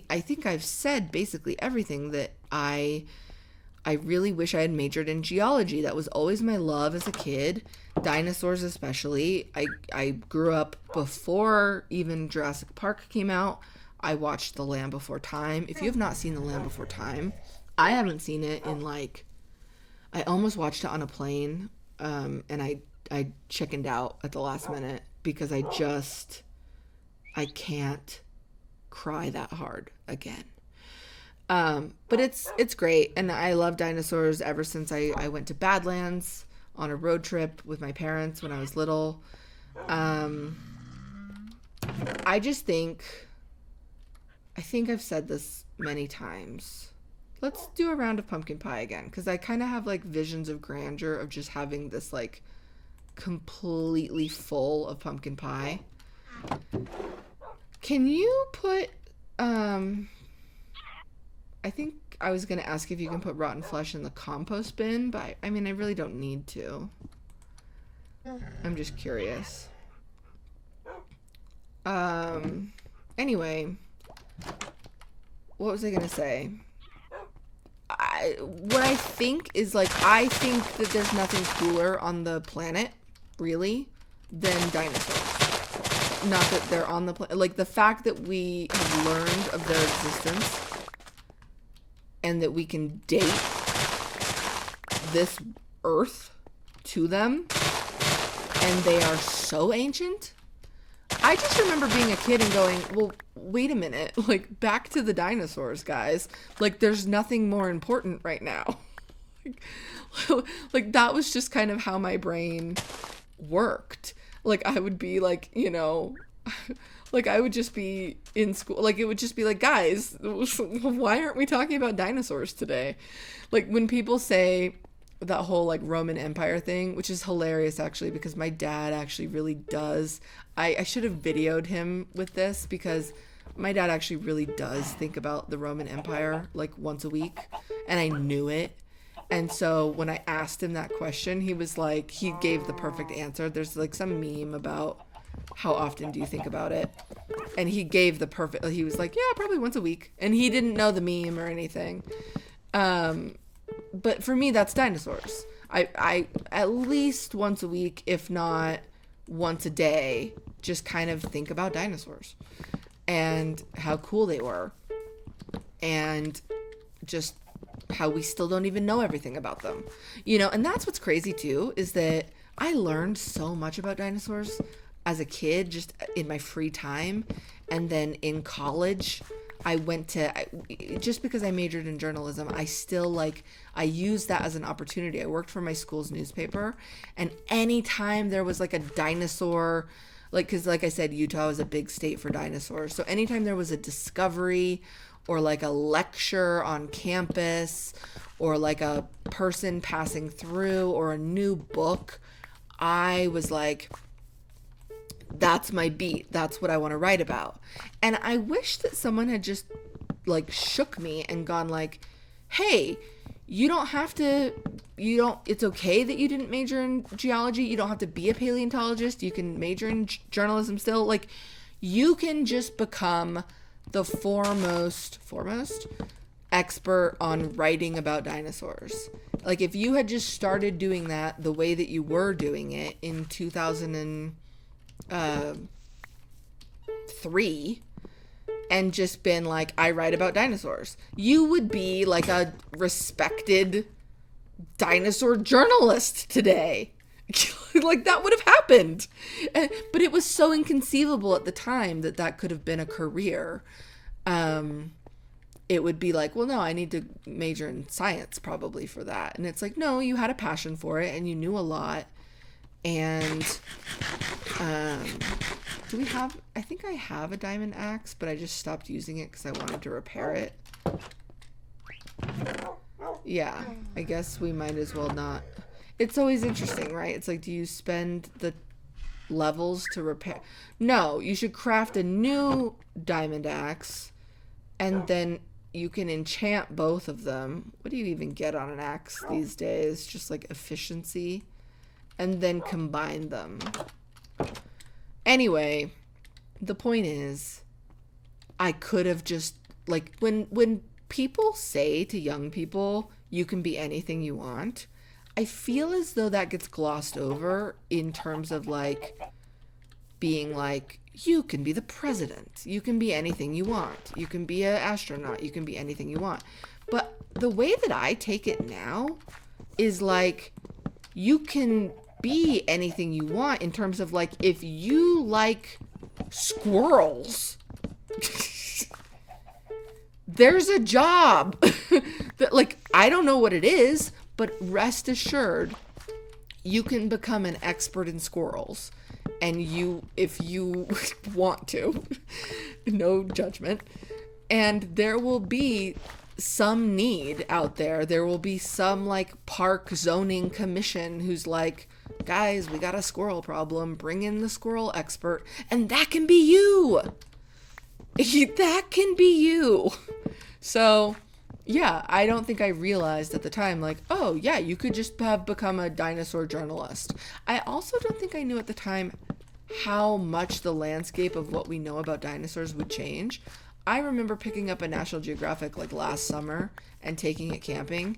Speaker 1: I think I've said basically everything that I really wish I had majored in geology. That was always my love as a kid. Dinosaurs especially. I grew up before even Jurassic Park came out. I watched The Land Before Time. If you have not seen The Land Before Time, I haven't seen it in like, I almost watched it on a plane, and I chickened out at the last minute because I can't cry that hard again. But it's great, and I love dinosaurs ever since I went to Badlands on a road trip with my parents when I was little. I think I've said this many times. Let's do a round of pumpkin pie again, because I kind of have like visions of grandeur of just having this like completely full of pumpkin pie. Can you put I think I was going to ask if you can put rotten flesh in the compost bin, but I mean, I really don't need to. I'm just curious. Anyway, what was I going to say? What I think is like, I think that there's nothing cooler on the planet, really, than dinosaurs. Not that they're on the planet. Like, the fact that we have learned of their existence and that we can date this earth to them, and they are so ancient. I just remember being a kid and going, well, wait a minute, like, back to the dinosaurs, guys. Like, there's nothing more important right now. Like, that was just kind of how my brain worked. Like, I would be like, you know, like, I would just be in school, like, it would just be like, guys, why aren't we talking about dinosaurs today? Like, when people say that whole, like, Roman Empire thing, which is hilarious, actually, because my dad actually really does. I should have videoed him with this, because my dad actually really does think about the Roman Empire, like, once a week, and I knew it. And so when I asked him that question, he was like, he gave the perfect answer. There's, like, some meme about how often do you think about it? And he gave the perfect, he was like, yeah, probably once a week. And he didn't know the meme or anything. But for me, that's dinosaurs. I at least once a week, if not once a day, just kind of think about dinosaurs and how cool they were, and just how we still don't even know everything about them, you know. And that's what's crazy too, is that I learned so much about dinosaurs as a kid, just in my free time. And then in college, I went to, just because I majored in journalism, I still, like, I used that as an opportunity. I worked for my school's newspaper, and anytime there was like a dinosaur, like, because like I said, Utah is a big state for dinosaurs. So anytime there was a discovery, or like a lecture on campus, or like a person passing through, or a new book, I was like, that's my beat. That's what I want to write about. And I wish that someone had just like shook me and gone like, hey, you don't have to, it's okay that you didn't major in geology. You don't have to be a paleontologist. You can major in journalism still. Like, you can just become the foremost expert on writing about dinosaurs. Like, if you had just started doing that the way that you were doing it in 2003 and just been like, I write about dinosaurs, you would be like a respected dinosaur journalist today. Like, that would have happened. But it was so inconceivable at the time that that could have been a career. It would be like, well, no, I need to major in science probably for that. And it's like, no, you had a passion for it and you knew a lot. And do we have, I think I have a diamond axe, but I just stopped using it because I wanted to repair it. Yeah, I guess we might as well not. It's always interesting, right? It's like, do you spend the levels to repair? No, you should craft a new diamond axe and then you can enchant both of them. What do you even get on an axe these days? Just like efficiency. And then combine them. Anyway, the point is, I could have just, like, when people say to young people, you can be anything you want, I feel as though that gets glossed over in terms of, like, being like, you can be the president. You can be anything you want. You can be an astronaut. You can be anything you want. But the way that I take it now is like, you can be anything you want in terms of, like, if you like squirrels, there's a job that, like, I don't know what it is, but rest assured, you can become an expert in squirrels. And if you want to, no judgment. And there will be some need out there. There will be some, like, park zoning commission who's like, guys, we got a squirrel problem. Bring in the squirrel expert. And that can be you. That can be you. So, yeah, I don't think I realized at the time, like, oh, yeah, you could just have become a dinosaur journalist. I also don't think I knew at the time how much the landscape of what we know about dinosaurs would change. I remember picking up a National Geographic, like, last summer and taking it camping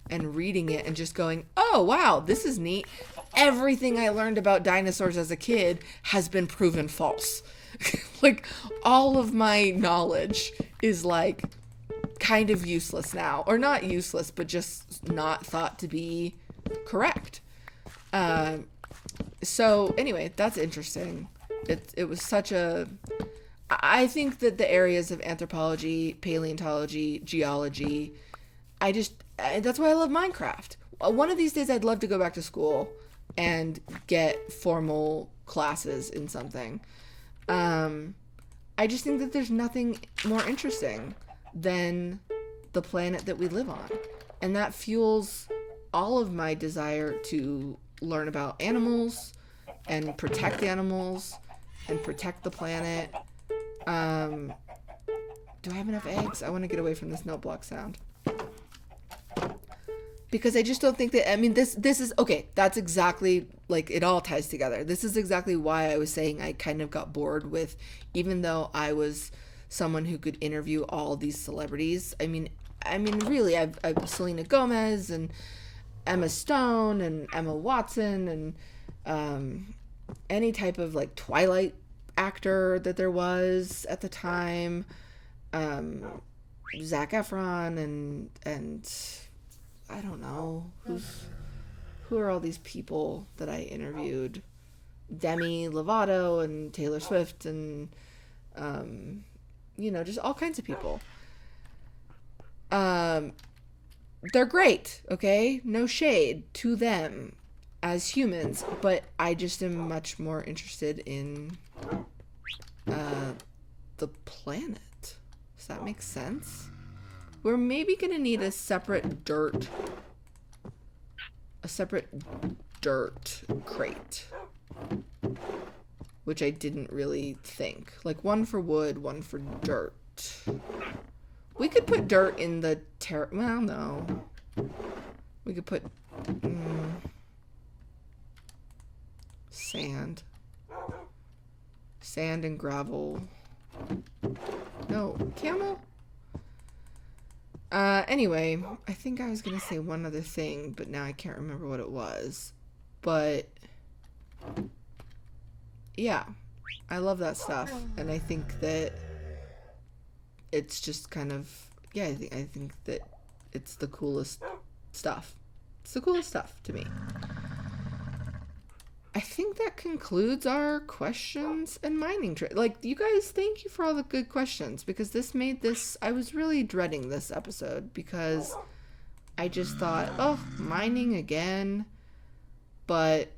Speaker 1: and reading it and just going, oh, wow, this is neat. Everything I learned about dinosaurs as a kid has been proven false. Like, all of my knowledge is, like, kind of useless now. Or not useless, but just not thought to be correct. So anyway, that's interesting. It was such a... I think that the areas of anthropology, paleontology, geology, that's why I love Minecraft. One of these days I'd love to go back to school and get formal classes in something. I just think that there's nothing more interesting than the planet that we live on. And that fuels all of my desire to learn about animals and protect animals and protect the planet. Do I have enough eggs? I want to get away from this note block sound. Because I just don't think that, I mean, this is, okay, that's exactly, like, it all ties together. This is exactly why I was saying I kind of got bored with, even though I was someone who could interview all these celebrities. I mean, really, I've Selena Gomez and Emma Stone and Emma Watson and any type of, like, Twilight actor that there was at the time, Zac Efron and I don't know who are all these people that I interviewed, Demi Lovato and Taylor Swift and just all kinds of people. They're great, okay? No shade to them as humans, but I just am much more interested in the planet. Does that make sense? We're maybe gonna need a separate dirt crate. which I didn't really think. Like, one for wood, one for dirt. We could put dirt in the well, no. We could put sand. Sand and gravel. No, camel? Anyway, I think I was gonna say one other thing, but now I can't remember what it was. But yeah, I love that stuff, and I think that it's just kind of, yeah, I think that it's the coolest stuff. It's the coolest stuff to me. I think that concludes our questions and mining trip. Like, you guys, thank you for all the good questions, because this made this, I was really dreading this episode because I just thought, oh, mining again. But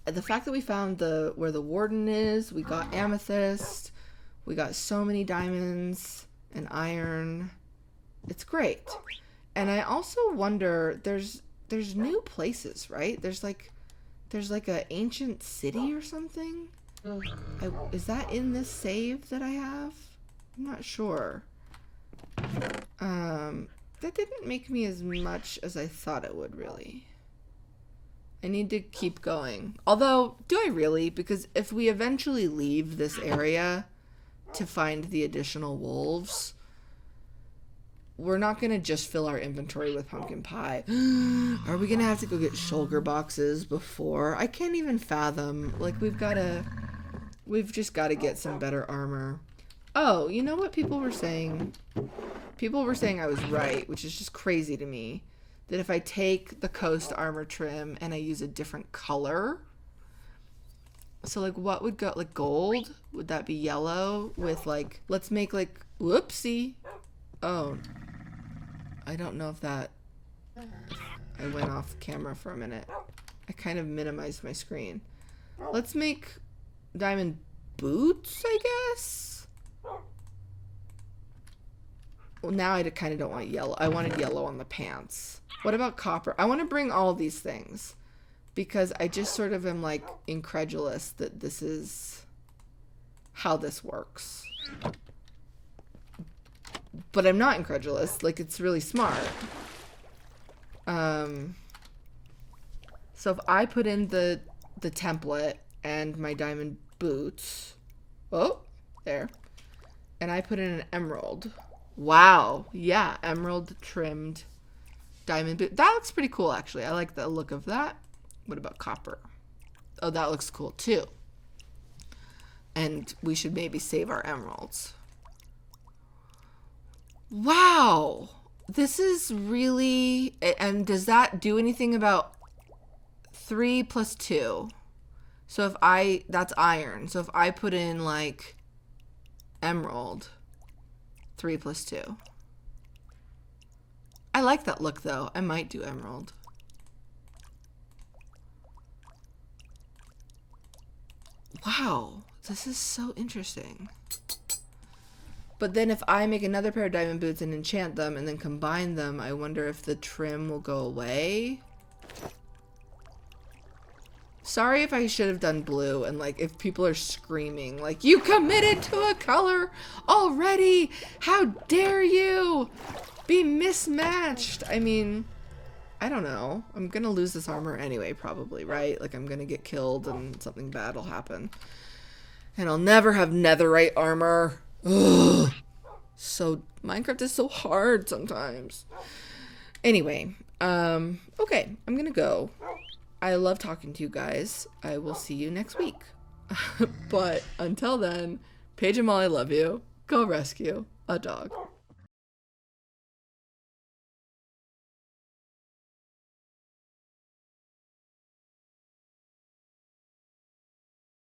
Speaker 1: the fact that we found where the warden is, we got amethyst, we got so many diamonds and iron. It's great. And I also wonder, there's new places, right? There's like an ancient city or something. Is that in this save that I have? I'm not sure. That didn't make me as much as I thought it would, really. I need to keep going. Although, do I really? Because if we eventually leave this area to find the additional wolves, we're not going to just fill our inventory with pumpkin pie. Are we going to have to go get shulker boxes before? I can't even fathom. Like, we've just got to get some better armor. Oh, you know what people were saying? People were saying I was right, which is just crazy to me. That if I take the coast armor trim and I use a different color, so like what would go, like gold? Would that be yellow with like, let's make like, whoopsie. Oh, I don't know if that, I went off camera for a minute. I kind of minimized my screen. Let's make diamond boots, I guess. Well, now I kind of don't want yellow. I wanted yellow on the pants. What about copper? I want to bring all these things because I just sort of am like incredulous that this is how this works. But I'm not incredulous. Like, it's really smart. So if I put in the template and my diamond boots, oh, there, and I put in an emerald. Wow. Yeah, emerald trimmed diamond boot. That looks pretty cool, actually. I like the look of that. What about copper? Oh, that looks cool, too. And we should maybe save our emeralds. Wow. This is really... And does that do anything about 3 plus 2? So if I... That's iron. So if I put in, like, emerald, 3 plus 2. I like that look, though. I might do emerald. Wow. This is so interesting. But then if I make another pair of diamond boots and enchant them and then combine them, I wonder if the trim will go away. Sorry if I should have done blue and like if people are screaming like, you committed to a color already! How dare you be mismatched? I mean, I don't know. I'm gonna lose this armor anyway, probably, right? Like I'm gonna get killed and something bad will happen. And I'll never have netherite armor. Ugh. So Minecraft is so hard sometimes. Anyway, okay, I'm gonna go. I love talking to you guys. I will see you next week. But until then, Paige and Molly love you. Go rescue a dog.